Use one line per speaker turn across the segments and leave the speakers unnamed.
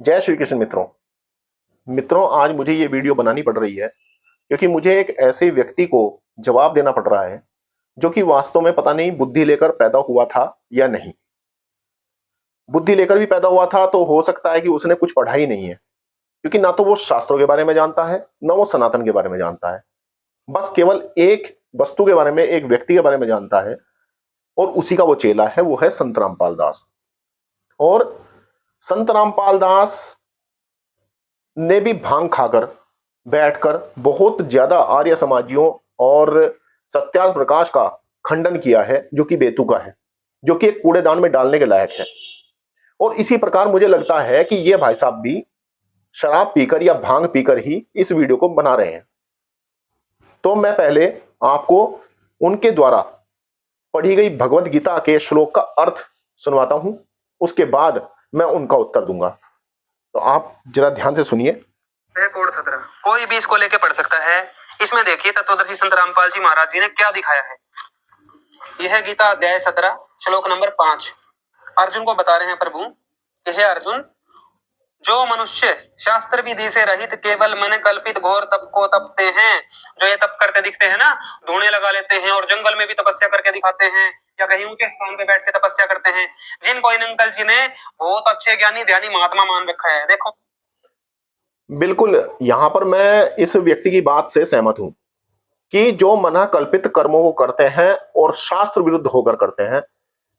जय श्री कृष्ण मित्रों आज मुझे ये वीडियो बनानी पड़ रही है क्योंकि मुझे एक ऐसे व्यक्ति को जवाब देना पड़ रहा है जो कि वास्तव में पता नहीं बुद्धि लेकर पैदा हुआ था या नहीं। बुद्धि लेकर भी पैदा हुआ था तो हो सकता है कि उसने कुछ पढ़ा ही नहीं है, क्योंकि ना तो वो शास्त्रों के बारे में जानता है ना वो सनातन के बारे में जानता है। बस केवल एक वस्तु के बारे में, एक व्यक्ति के बारे में जानता है और उसी का वो चेला है, वो है संत रामपाल दास। और संत रामपाल दास ने भी भांग खाकर बैठकर बहुत ज्यादा आर्य समाजियों और सत्यार्थ प्रकाश का खंडन किया है, जो कि बेतुका है, जो कि एक कूड़ेदान में डालने के लायक है। और इसी प्रकार मुझे लगता है कि ये भाई साहब भी शराब पीकर या भांग पीकर ही इस वीडियो को बना रहे हैं। तो मैं पहले आपको उनके द्वारा पढ़ी गई भगवत गीता के श्लोक का अर्थ सुनवाता हूं, उसके बाद मैं उनका उत्तर दूंगा। तो आप जरा ध्यान से सुनिए।
कोड 17 कोई भी इसको लेके पढ़ सकता है। इसमें देखिए तत्वदर्शी संत रामपाल जी महाराज जी ने क्या दिखाया है। यह गीता अध्याय 17 श्लोक नंबर 5 अर्जुन को बता रहे हैं प्रभु कि हे अर्जुन, जो मनुष्य शास्त्र विधि से रहित केवल मन कल्पित घोर तप को तपते हैं, जो ये तप करते दिखते हैं ना, धूणे लगा लेते हैं और जंगल में भी तपस्या करके दिखाते हैं या कहीं ऊंचे स्थान पे बैठ के तपस्या करते हैं, जिनको इन अंकल जी ने बहुत अच्छे ज्ञानी ध्यानी महात्मा मान रखा है। देखो
बिल्कुल, यहां पर मैं इस व्यक्ति की बात से सहमत हूं कि जो मना कल्पित कर्मों को करते हैं और शास्त्र विरुद्ध होकर करते हैं,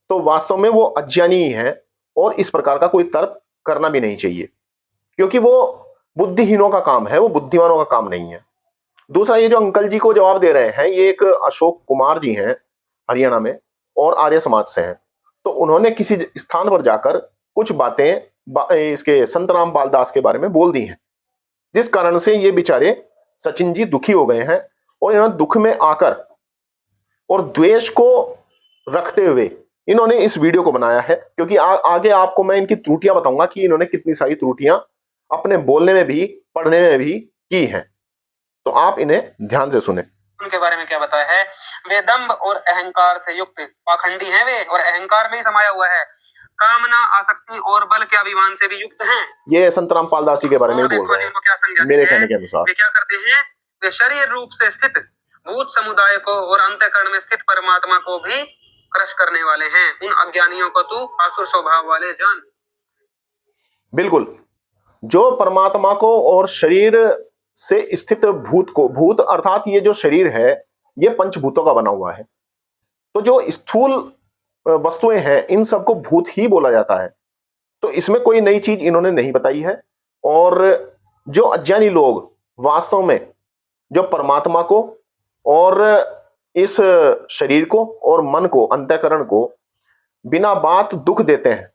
तो वास्तव में वो अज्ञानी ही है और इस प्रकार का कोई तर्क करना भी नहीं चाहिए, क्योंकि वो बुद्धिहीनों का काम है, वो बुद्धिमानों का काम नहीं है। दूसरा, ये जो अंकल जी को जवाब दे रहे हैं, ये एक अशोक कुमार जी हैं, हरियाणा में, और आर्य समाज से हैं। तो उन्होंने किसी स्थान पर जाकर कुछ बातें इसके संत रामपाल दास के बारे में बोल दी हैं, जिस कारण से ये बेचारे सचिन जी दुखी हो गए हैं और इन्होंने दुख में आकर और द्वेष को रखते हुए इन्होंने इस वीडियो को बनाया है। क्योंकि आगे आपको मैं इनकी त्रुटियां बताऊंगा कि इन्होंने कितनी सारी त्रुटियां अपने बोलने में भी, पढ़ने में भी की हैं। तो आप इन्हें ध्यान से सुने।
उनके बारे में क्या बताया है। वे दंभ और अहंकार से युक्त पाखंडी हैं वे, और अहंकार में ही समाया हुआ है। कामना, आसक्ति और बल के अभिमान से भी युक्त हैं।
ये संत रामपाल दास जी के बारे में बोल रहे हैं,
क्या संज्ञा
मेरे कहने के अनुसार।
वे क्या करते हैं, वे शरीर रूप से स्थित भूत समुदाय को और अंतःकरण में स्थित परमात्मा को भी क्रश करने वाले हैं। उन अज्ञानियों को तू आसुर स्वभाव वाले जान।
बिल्कुल, जो परमात्मा को और शरीर से स्थित भूत को, भूत अर्थात ये जो शरीर है ये पंचभूतों का बना हुआ है, तो जो स्थूल वस्तुएं हैं इन सबको भूत ही बोला जाता है। तो इसमें कोई नई चीज इन्होंने नहीं बताई है। और जो अज्ञानी लोग वास्तव में जो परमात्मा को और इस शरीर को और मन को, अंतःकरण को बिना बात दुख देते हैं,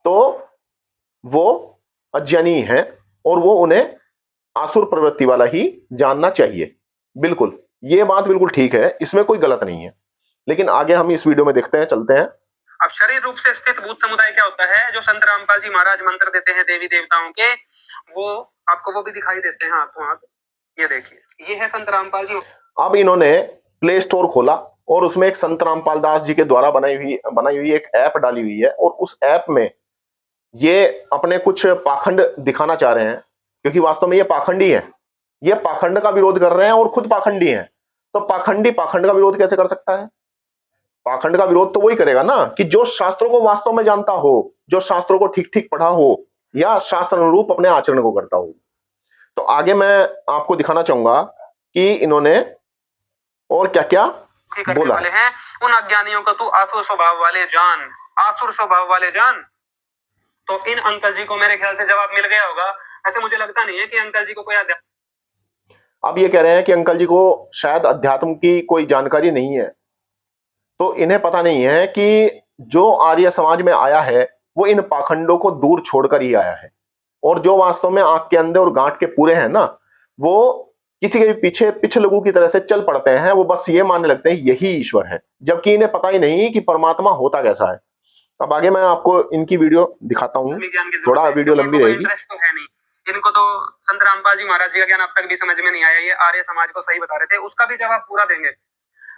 तो वो अज्ञानी हैं और वो उन्हें आसुर प्रवृत्ति वाला ही जानना चाहिए। बिल्कुल, ये बात बिल्कुल ठीक है, इसमें कोई गलत नहीं है। लेकिन आगे हम इस वीडियो में देखते हैं, चलते हैं।
अब शरीर रूप से स्थित भूत समुदाय क्या होता है, जो संत रामपाल जी महाराज मंत्र देते हैं देवी देवताओं के, वो आपको वो भी दिखाई देते हैं हाथों हाथ। ये देखिए, ये है संत रामपाल जी।
अब इन्होंने प्ले स्टोर खोला और उसमें एक संत रामपाल दास जी के द्वारा बनाई हुई एक ऐप डाली हुई है, और उस ऐप में ये अपने कुछ पाखंड दिखाना चाह रहे हैं, क्योंकि वास्तव में ये पाखंडी है। ये पाखंड का विरोध कर रहे हैं और खुद पाखंडी हैं। तो पाखंडी पाखंड का विरोध कैसे कर सकता है? पाखंड का विरोध तो वही करेगा ना कि जो शास्त्रों को वास्तव में जानता हो, जो शास्त्रों को ठीक ठीक पढ़ा हो या शास्त्र अनुरूप अपने आचरण को करता हो। तो आगे मैं आपको दिखाना चाहूंगा कि इन्होंने और क्या क्या बोला
है। उन अज्ञानियों को तू आसुर स्वभाव वाले जान, आसुर स्वभाव वाले जान। तो इन अंकल जी को मेरे ख्याल से जवाब मिल गया होगा। ऐसे मुझे लगता नहीं है कि अंकल जी को कोई
अब ये कह रहे हैं कि अंकल जी को शायद अध्यात्म की कोई जानकारी नहीं है, तो इन्हें पता नहीं है कि जो आर्य समाज में आया है वो इन पाखंडों को दूर छोड़कर ही आया है। और जो वास्तव में आंख के अंधे और गांठ के पूरे हैं ना, वो किसी के भी पीछे पिछलगू की तरह से चल पड़ते हैं। वो बस ये मानने लगते हैं यही ईश्वर है, जबकि इन्हें पता ही नहीं कि परमात्मा होता कैसा है। अब आगे मैं आपको इनकी वीडियो दिखाता हूँ, थोड़ा वीडियो लंबी रहेगी।
इनको तो संत रामपाल जी महाराज जी का ज्ञान अब तक भी समझ में नहीं आया। ये आर्य समाज को सही बता रहे थे, उसका भी जवाब पूरा देंगे।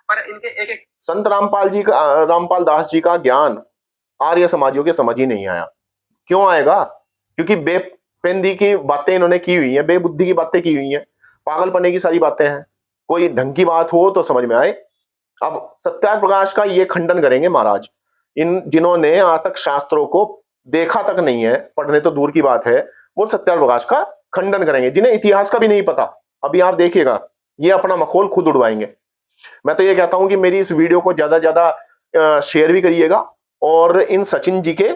पर इनके एक
संत रामपाल दास जी का ज्ञान आर्य समाजियों के समझ ही नहीं आया। क्यों आएगा? क्योंकि बेपेंदी की बातें इन्होंने की हुई हैं, बेबुद्धि की बातें की हुई हैं, पागलपने की सारी बातें हैं। कोई ढंग की बात हो तो समझ में आए। अब सत्याप्रकाश का ये खंडन करेंगे महाराज, इन जिन्होंने आज तक शास्त्रों को देखा तक नहीं है, पढ़ने तो दूर की बात है, वो सत्याप्रकाश का खंडन करेंगे, जिन्हें इतिहास का भी नहीं पता। अभी आप देखिएगा, ये अपना मखौल खुद उड़वाएंगे। मैं तो ये कहता हूं कि मेरी इस वीडियो को ज्यादा ज्यादा शेयर भी करिएगा और इन सचिन जी के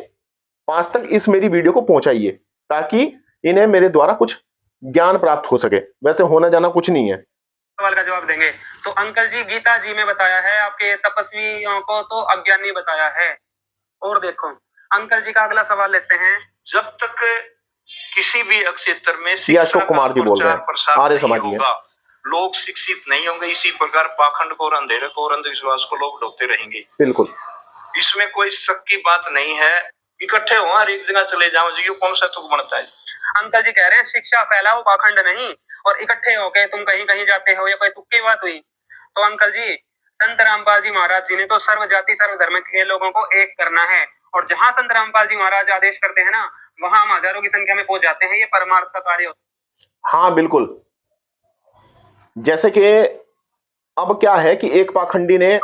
पास तक इस मेरी वीडियो को पहुंचाइए, ताकि इन्हें मेरे द्वारा कुछ ज्ञान प्राप्त हो सके। वैसे होना जाना कुछ नहीं है।
सवाल का जवाब देंगे तो अंकल जी, गीता जी में बताया है आपके तपस्वियों को तो अज्ञानी बताया है। और देखो अंकल जी का अगला सवाल लेते हैं।
जब तक किसी भी क्षेत्र में
ये
शिक्षा
अशोक कुमार जी
का
बोल रहे
प्रचार
हैं,
प्रसार
आर्य
नहीं
समाजी हैं।
होगा, लोग शिक्षित नहीं होंगे, इसी प्रकार पाखंड को और अंधेरे को और अंधविश्वास को लोग ढोते रहेंगे।
बिल्कुल,
इसमें कोई शक की बात नहीं है। इकट्ठे हो और एक जगह चले जाओ जी, कौन सा तुक बनता है।
अंकल जी कह रहे हैं शिक्षा फैलाओ, पाखंड नहीं, और इकट्ठे होके तुम कहीं कहीं जाते हो, या कोई तुक्की बात हुई। तो अंकल जी, संत रामपाल जी महाराज जी ने तो सर्व जाति सर्व धर्म के लोगों को एक करना है, और जहां संत रामपाल जी महाराज आदेश करते हैं ना, वहां हम हजारों की संख्या में पहुंच जाते हैं। ये परमार्थ का कार्य होता है।
हाँ बिल्कुल। जैसे कि अब क्या है कि एक पाखंडी ने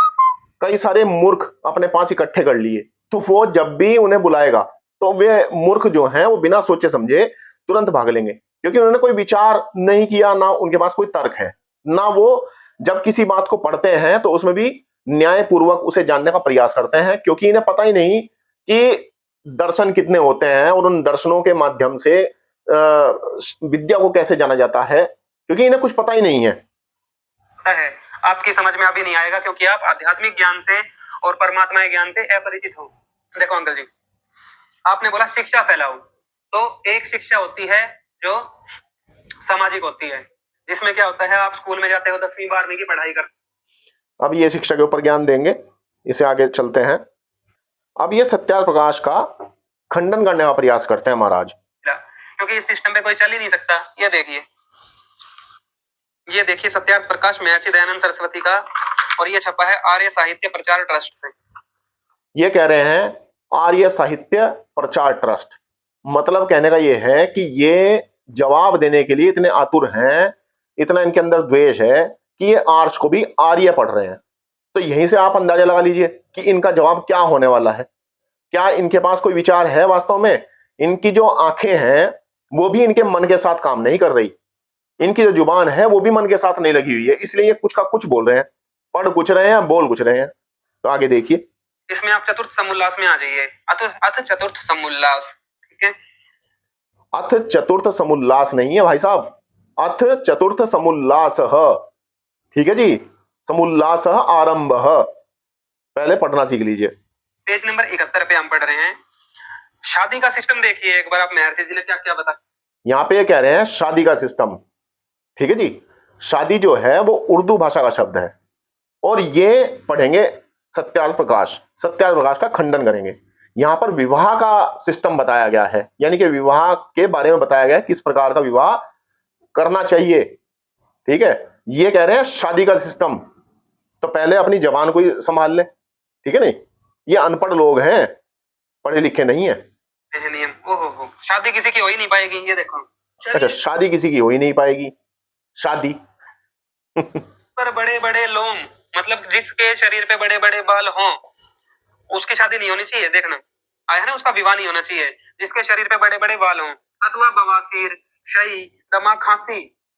कई सारे मूर्ख अपने पास इकट्ठे कर लिए, तो वो जब भी उन्हें बुलाएगा तो वे मूर्ख जो हैं वो बिना सोचे समझे तुरंत भाग लेंगे, क्योंकि उन्होंने कोई विचार नहीं किया, ना उनके पास कोई तर्क है, ना वो जब किसी बात को पढ़ते हैं तो उसमें भी न्यायपूर्वक उसे जानने का प्रयास करते हैं, क्योंकि इन्हें पता ही नहीं कि दर्शन कितने होते हैं और उन दर्शनों के माध्यम से विद्या को कैसे जाना जाता है, क्योंकि इन्हें कुछ पता ही नहीं है।
आपकी समझ में अभी नहीं आएगा, क्योंकि आप आध्यात्मिक ज्ञान से और परमात्मा ज्ञान से अपरिचित हो। देखो अंकल जी, आपने बोला शिक्षा फैलाओ, तो एक शिक्षा होती है जो सामाजिक होती है, जिसमें क्या होता है, आप स्कूल में जाते हो, 10वीं 12वीं की पढ़ाई करते।
अब ये शिक्षा के ऊपर ज्ञान देंगे, इसे आगे चलते हैं। अब ये सत्याप्रकाश का खंडन करने का प्रयास करते हैं महाराज,
क्योंकि इस सिस्टम पे कोई चल ही नहीं सकता। ये देखिए सत्याप्रकाश महर्षि दयानंद सरस्वती का, और ये छपा है आर्य साहित्य प्रचार ट्रस्ट से।
ये कह रहे हैं आर्य साहित्य प्रचार ट्रस्ट, मतलब कहने का ये है कि ये जवाब देने के लिए इतने आतुर हैं, इतना इनके अंदर द्वेष है कि ये आर्ष को भी आर्य पढ़ रहे हैं। तो यहीं से आप अंदाजा लगा लीजिए कि इनका जवाब क्या होने वाला है। क्या इनके पास कोई विचार है वास्तव में? इनकी जो आंखें हैं वो भी इनके मन के साथ काम नहीं कर रही, इनकी जो जुबान है वो भी मन के साथ नहीं लगी हुई है, इसलिए ये कुछ का कुछ बोल रहे हैं, पढ़ कुछ रहे हैं, बोल कुछ रहे हैं। तो आगे देखिए,
इसमें आप चतुर्थ समुल्लास में आ जाइए। अथ चतुर्थ समुल्लास, ठीक है।
अथ चतुर्थ समुल्लास नहीं है भाई साहब, अथ चतुर्थ समुल्लास, ठीक है जी, समुल्लास आरंभ, पहले पढ़ना सीख लीजिए।
पेज नंबर 71 पे हम पढ़ रहे हैं। शादी का सिस्टम देखिए एक बार, आप महर्षि जी ने क्या क्या बताया।
यहाँ पे ये कह रहे हैं शादी का सिस्टम, ठीक है जी। शादी जो है वो उर्दू भाषा का शब्द है, और ये पढ़ेंगे सत्याप्रकाश का खंडन करेंगे। यहाँ पर विवाह का सिस्टम बताया गया है, यानी कि विवाह के बारे में बताया गया है, किस प्रकार का विवाह करना चाहिए, ठीक है। ये कह रहे हैं शादी का सिस्टम, तो पहले अपनी जबान को ही संभाल ले, ठीक है नहीं। ये अनपढ़ लोग हैं, पढ़े लिखे नहीं है।
नियम, ओहो, शादी किसी की हो ही नहीं पाएगी, ये देखो।
अच्छा, शादी किसी की हो ही नहीं पाएगी, शादी
पर बड़े बड़े लोम, मतलब जिसके शरीर पे बड़े बड़े बाल हों, उसकी शादी नहीं होनी चाहिए। देखना आया ना, उसका विवाह नहीं होना चाहिए। जिसके शरीर पे बड़े बड़े बाल हों, अथवा बवासीर, शई, दमा,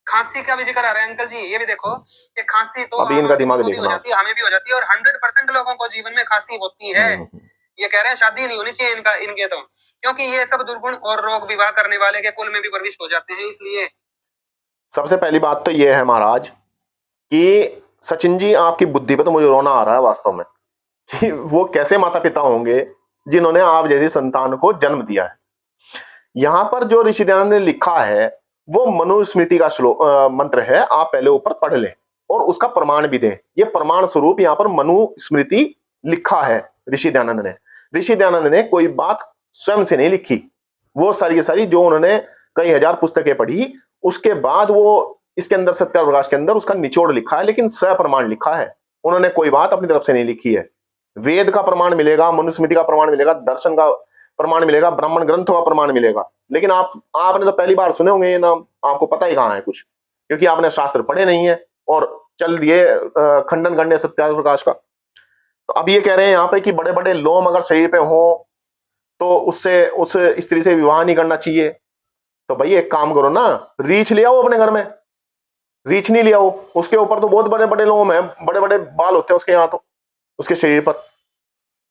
खांसी का भी जिक्र आ रहा है अंकल जी। ये भी देखो कि खांसी तो
अभी इनका दिमाग
भी हो जाती है, हमें भी हो जाती है, और 100% लोगों को जीवन में खांसी होती है। ये कह रहे हैं शादी नहीं होनी चाहिए इनके तो, क्योंकि ये सब दुर्गुण और रोग विवाह करने वाले के कुल में भी प्रविष्ट हो जाते हैं। इसलिए
सबसे पहली बात तो ये है महाराज कि सचिन जी, आपकी बुद्धि पे तो मुझे रोना आ रहा है वास्तव में, कि वो कैसे माता पिता होंगे जिन्होंने आप जैसी संतान को जन्म दिया है। यहां पर जो ऋषि दयानंद ने लिखा है वो मनुस्मृति का मंत्र है, आप पहले ऊपर पढ़ लें और उसका प्रमाण भी दें। ये प्रमाण स्वरूप यहाँ पर मनुस्मृति लिखा है ऋषि दयानंद ने। ऋषि दयानंद ने कोई बात स्वयं से नहीं लिखी, वो सारी सारी जो उन्होंने कई हजार पुस्तकें पढ़ी, उसके बाद वो इसके अंदर सत्याप्रकाश के अंदर उसका निचोड़ लिखा है, लेकिन सप्रमाण लिखा है। उन्होंने कोई बात अपनी तरफ से नहीं लिखी है। वेद का प्रमाण मिलेगा, मनुस्मृति का प्रमाण मिलेगा, दर्शन का प्रमाण मिलेगा, ब्राह्मण ग्रंथों का प्रमाण मिलेगा, लेकिन आपने तो पहली बार सुने होंगे ये नाम, आपको पता ही कहाँ है कुछ, क्योंकि आपने शास्त्र पढ़े नहीं है और चल दिए खंडन करने सत्याग्रह प्रकाश का। तो अब ये कह रहे हैं यहाँ पे कि बड़े बड़े लोम अगर शरीर पे हो तो उससे उस स्त्री से विवाह नहीं करना चाहिए। तो भाई एक काम करो ना, रीछ ले आओ अपने घर में, रीछ नहीं ले आओ, उसके ऊपर तो बहुत बड़े बड़े लोम है, बड़े बड़े बाल होते हैं उसके यहाँ, तो उसके शरीर पर।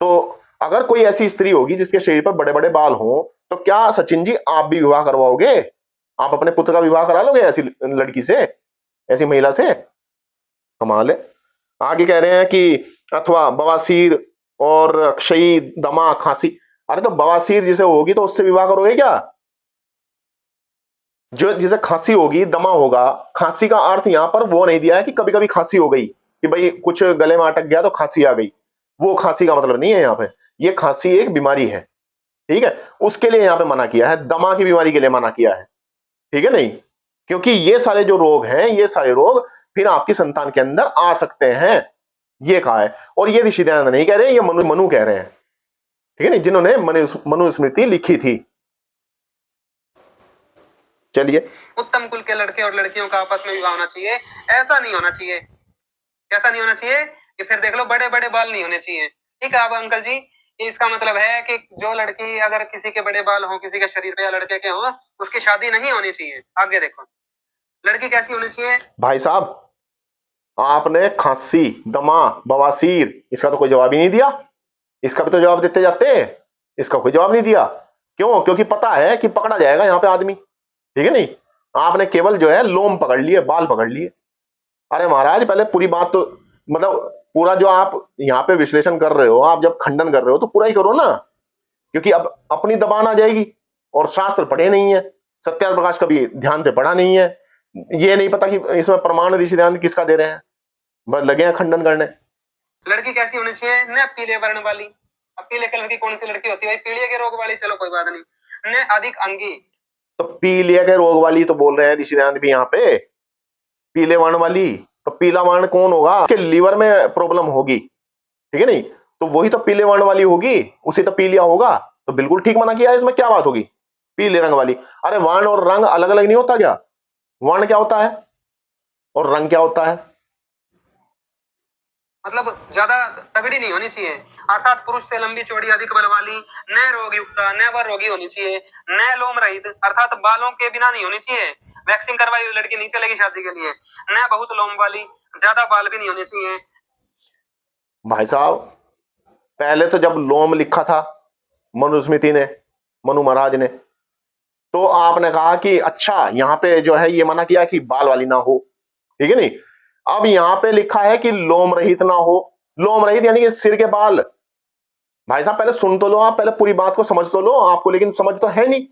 तो अगर कोई ऐसी स्त्री होगी जिसके शरीर पर बड़े बड़े बाल हों, तो क्या सचिन जी आप भी विवाह करवाओगे? आप अपने पुत्र का विवाह करा लोगे ऐसी लड़की से, ऐसी महिला से? कमाल है। आगे कह रहे हैं कि अथवा बवासीर और क्षयी, दमा, खांसी। अरे तो बवासीर जिसे होगी तो उससे विवाह करोगे क्या? जो जिसे खांसी होगी, दमा होगा, खांसी का अर्थ यहां पर वो नहीं दिया है कि कभी कभी खांसी हो गई, कि भाई कुछ गले में अटक गया तो खांसी आ गई, वो खांसी का मतलब नहीं है यहाँ पे। ये खांसी एक बीमारी है, ठीक है, उसके लिए यहाँ पे मना किया है, दमा की बीमारी के लिए मना किया है, ठीक है नहीं, क्योंकि ये सारे जो रोग हैं, ये सारे रोग फिर आपकी संतान के अंदर आ सकते हैं, ये कहा है। और ये ऋषि दयानंद नहीं कह रहे, ये मनु कह रहे हैं, ठीक है नहीं, जिन्होंने मनुस्मृति लिखी थी। चलिए,
उत्तम कुल के लड़के और लड़कियों का आपस में विवाह होना चाहिए, ऐसा नहीं होना चाहिए। कैसा नहीं होना चाहिए? कि फिर देख लो, बड़े बड़े बाल नहीं होने चाहिए। ठीक है अब अंकल जी, इसका मतलब है कि जो लड़की अगर किसी के बड़े बाल हो, किसी के शरीर पे या लड़के के हो, उसकी शादी नहीं होनी चाहिए। आगे देखो, लड़की कैसी होनी चाहिए?
भाई साहब आपने खांसी, दमा, बवासीर, इसका तो कोई जवाब ही नहीं दिया, इसका भी तो जवाब देते जाते, इसका कोई जवाब नहीं दिया। क्यों? क्योंकि पता है कि पकड़ा जाएगा यहाँ पे आदमी, ठीक है नहीं, आपने केवल जो है लोम पकड़ लिए, बाल पकड़ लिए। अरे महाराज पहले पूरी बात तो, मतलब पूरा जो आप यहाँ पे विश्लेषण कर रहे हो, आप जब खंडन कर रहे हो तो पूरा ही करो ना, क्योंकि अब अपनी दबान आ जाएगी, और शास्त्र पढ़े नहीं है, सत्याग्रह प्रकाश कभी ध्यान से पढ़ा नहीं है, ये नहीं पता कि इसमें प्रमाण ऋषि दयानंद किसका दे रहे हैं, बस लगे हैं खंडन करने।
लड़की कैसी होनी चाहिए? न पीले वर्ण वाली। अब पीले कलर की कौन सी लड़की होती है? पीलिया के रोग वाली, चलो कोई बात नहीं। न अधिक अंगी।
तो पीलिया के रोग वाली तो बोल रहे हैं ऋषि दयानंद भी यहाँ पे, पीले वर्ण वाली, तो पीला वर्ण कौन होगा? उसके लीवर में प्रॉब्लम होगी, ठीक है नहीं, तो वही तो पीले वर्ण वाली होगी, उसे तो पीलिया होगा, तो बिल्कुल ठीक मना किया है, इसमें क्या बात होगी? पीले रंग वाली। अरे वर्ण और रंग अलग अलग नहीं होता क्या? वर्ण क्या होता है और रंग क्या होता है?
मतलब ज्यादा तगड़ी नहीं होनी चाहिए, अर्थात पुरुष से लंबी चौड़ी अधिक बल वाली, न रोग युक्त, न वर रोगी होनी चाहिए, न लोम रहित, अर्थात बालों के बिना नहीं होनी चाहिए, वैक्सिंग करवाई हुई लड़की नहीं चलेगी शादी के लिए, न बहुत लोम वाली, ज्यादा बाल भी नहीं होने चाहिए।
भाई साहब पहले तो जब लोम लिखा था मनुस्मृति ने, मनु महाराज ने, तो आपने कहा कि अच्छा यहाँ पे जो है ये मना किया कि बाल वाली ना हो, ठीक है नहीं, अब यहाँ पे लिखा है कि लोम रहित ना हो। लोम रहित यानी कि सिर के बाल। भाई साहब पहले सुन तो लो, आप पहले पूरी बात को समझ तो लो, आपको लेकिन समझ तो है नहीं,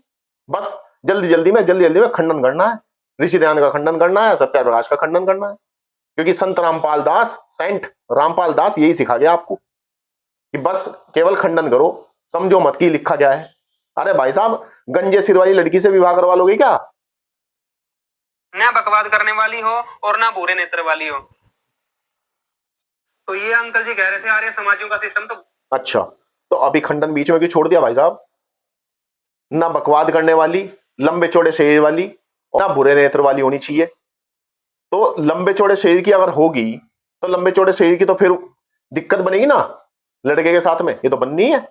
बस जल्दी जल्दी में खंडन करना है, ऋषि दयानंद का खंडन करना है, सत्याग्रह प्रकाश का खंडन करना है, क्योंकि संत रामपाल दास, सेंट रामपाल दास यही सिखा गया आपको कि बस केवल खंडन करो, समझो मत की लिखा क्या है। अरे भाई साहब गंजे सिर वाली लड़की से विवाह करवा लोगे क्या?
न बकवाद करने वाली हो और ना बुरे नेत्र वाली हो। तो ये अंकल जी कह रहे थे आर्य समाजियों का सिस्टम तो
अच्छा, तो अभी खंडन बीच में क्यों छोड़ दिया भाई साहब? ना बकवाद करने वाली, लंबे चौड़े शरीर वाली, और ना बुरे नेत्र वाली होनी चाहिए। तो लंबे चौड़े शरीर की अगर होगी तो लंबे चौड़े शरीर की तो फिर दिक्कत बनेगी ना लड़के के साथ में, ये तो बननी है।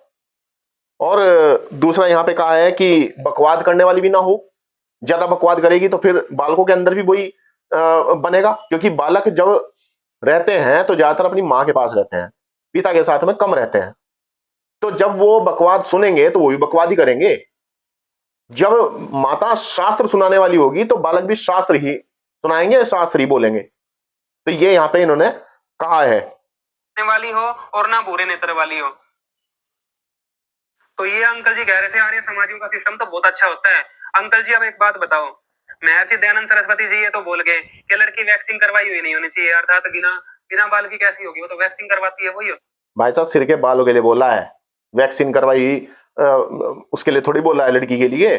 और दूसरा यहाँ पे कहा है कि बकवाद करने वाली भी ना हो, ज्यादा बकवाद करेगी तो फिर बालकों के अंदर भी वही बनेगा, क्योंकि बालक जब रहते हैं तो ज्यादातर अपनी माँ के पास रहते हैं, पिता के साथ में कम रहते हैं, तो जब वो बकवाद सुनेंगे तो वो भी बकवाद ही करेंगे। जब माता शास्त्र सुनाने वाली होगी तो बालक भी शास्त्र ही सुनाएंगे, शास्त्र ही बोलेंगे। तो ये यहाँ पे इन्होंने कहा है
वाली हो और ना बुरे नेत्र वाली हो। तो ये अंकल जी कह रहे थे आर्य समाजियों का सिस्टम तो बहुत अच्छा होता है। अंकल जी अब एक बात बताओ, महर्षि दयानंद सरस्वती जी ये तो बोल गए कि लड़की वैक्सिंग करवाई हुई नहीं होनी चाहिए, अर्थात बिना बिना बाल की कैसी होगी? वो तो वैक्सिंग करवाती है वही हो।
भाई साहब सिर के बालों के लिए बोला है, वैक्सीन करवाई उसके लिए थोड़ी बोला है लड़की के लिए।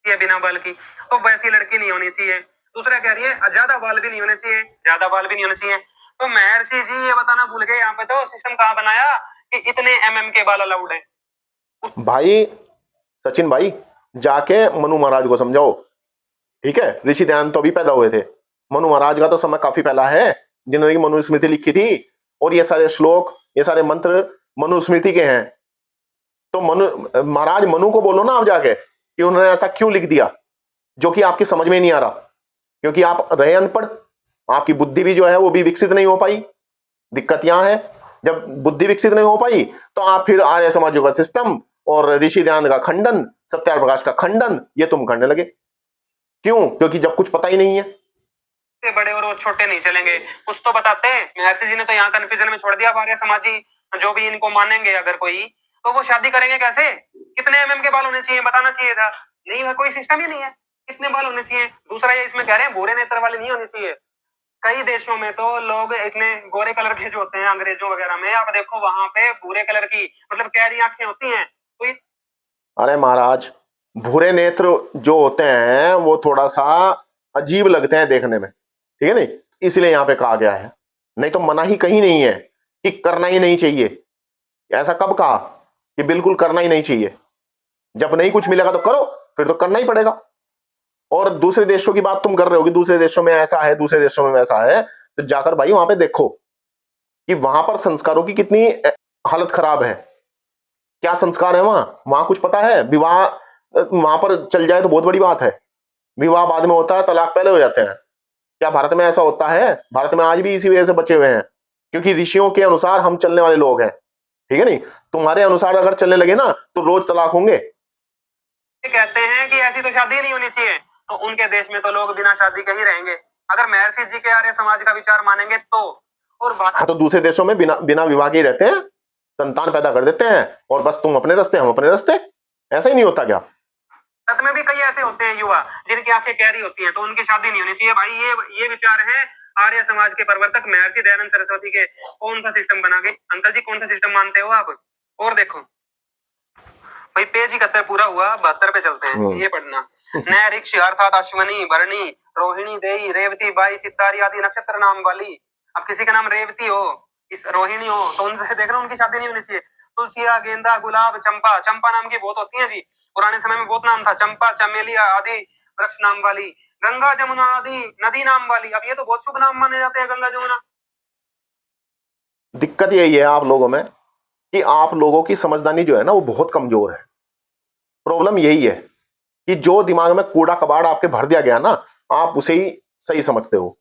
ये बिना बाल की तो वैसी लड़की नहीं होनी चाहिए। दूसरा कह रही है ज्यादा बाल भी नहीं होने चाहिए, ज्यादा बाल भी नहीं होने चाहिए। तो महर्षि जी ये बताना भूल गए यहाँ पे तो सिस्टम कहाँ बनाया कि इतने mm के बाल अलाउड है।
भाई सचिन भाई जाके मनु महाराज को समझाओ। ठीक है, ऋषि दयानंद तो अभी पैदा हुए थे, मनु महाराज का तो समय काफी पहला है, जिन्होंने की मनुस्मृति लिखी थी, और ये सारे श्लोक, ये सारे मंत्र मनुस्मृति के हैं। तो मनु महाराज मनु को बोलो ना आप जाके कि उन्होंने ऐसा क्यों लिख दिया, जो कि आपकी समझ में नहीं आ रहा, क्योंकि आप रहे अनपढ़, आपकी बुद्धि भी जो है वो भी विकसित नहीं हो पाई। दिक्कत यहां है, जब बुद्धि विकसित नहीं हो पाई तो आप फिर आर्य समाज का सिस्टम और ऋषि दयानंद का खंडन, सत्याग्रह प्रकाश का खंडन, ये तुम करने लगे। क्यों? क्योंकि जब कुछ पता ही नहीं है।
से बड़े और वो छोटे नहीं चलेंगे, कुछ तो बताते हैं। महर्षि जी ने तो यहाँ कंफ्यूजन में छोड़ दिया। आर्य समाजी जो भी इनको मानेंगे अगर कोई, तो वो शादी करेंगे कैसे? कितने एमएम के बाल होने चाहिए बताना चाहिए था, नहीं है, कोई सिस्टम ही नहीं है। कितने बाल होने चाहिए? दूसरा ये इसमें कह रहे हैं भूरे नेत्र वाले नहीं होने चाहिए। कई देशों में तो लोग इतने गोरे कलर के जो होते हैं, अंग्रेजों वगैरह में, आप देखो वहां पे भूरे कलर की मतलब कैरी आंखें होती हैं। तो
अरे महाराज, भूरे नेत्र जो होते हैं वो थोड़ा सा अजीब लगते हैं देखने में, ठीक है नहीं, इसलिए यहां पे कहा गया है, नहीं तो मना ही कहीं नहीं है कि करना ही नहीं चाहिए। ऐसा कब कहा कि बिल्कुल करना ही नहीं चाहिए? जब नहीं कुछ मिलेगा तो करो, फिर तो करना ही पड़ेगा। और दूसरे देशों की बात तुम कर रहे हो कि दूसरे देशों में ऐसा है, दूसरे देशों में वैसा है, तो जाकर भाई वहां पे देखो कि वहां पर संस्कारों की कितनी हालत खराब है। क्या संस्कार है वहां? वहां कुछ पता है? विवाह वहां पर चल जाए तो बहुत बड़ी बात है, विवाह बाद में होता है, तलाक पहले हो जाते हैं। क्या भारत में ऐसा होता है? भारत में आज भी इसी वजह से बचे हुए हैं, क्योंकि ऋषियों के अनुसार हम चलने वाले लोग हैं, ठीक है नहीं। तुम्हारे अनुसार अगर चलने लगे ना तो रोज तलाक होंगे।
कहते हैं कि ऐसी तो शादी नहीं होनी चाहिए, तो उनके देश में तो लोग बिना शादी के ही रहेंगे, अगर महर्षि जी के आर्य समाज का विचार मानेंगे तो। और बात
हाँ, तो दूसरे देशों में बिना बिना विवाह के ही रहते हैं, संतान पैदा कर देते हैं, और बस तुम अपने रास्ते हम अपने रास्ते। ऐसा ही नहीं होता क्या?
भारत में भी कई ऐसे होते हैं युवा जिनकी आंखें कैरी होती हैं, तो उनकी शादी नहीं होनी चाहिए। भाई ये विचार है आर्य समाज के प्रवर्तक महर्षि दयानंद सरस्वती के। कौन सा सिस्टम बना के अंकल जी, कौन सा सिस्टम मानते हो आप? और देखो भाई, पेज 71 पूरा हुआ, 72 पे चलते हैं, ये पढ़ना। न ऋक्ष अर्थात अश्वनी, भरणी, रोहिणी, देई, रेवती, बाई, चित्तारी आदि नक्षत्र नाम वाली। अब किसी का नाम रेवती हो, इस रोहिणी हो, तो उनसे देख रहे हो उनकी शादी नहीं होनी चाहिए। तुलसिया, गेंदा, गुलाब, चंपा, चंपा नाम की बहुत होती है जी, पुराने समय में बहुत नाम था, चंपा, चमेली आदि वृक्ष नाम वाली। गंगा, जमुना आदि नदी नाम वाली। अब ये तो बहुत शुभ नाम माने जाते हैं, गंगा, जमुना।
दिक्कत यही है आप लोगों में कि आप लोगों की समझदारी जो है ना वो बहुत कमजोर है। प्रॉब्लम यही है कि जो दिमाग में कूड़ा कबाड़ आपके भर दिया गया ना, आप उसे ही सही समझते हो।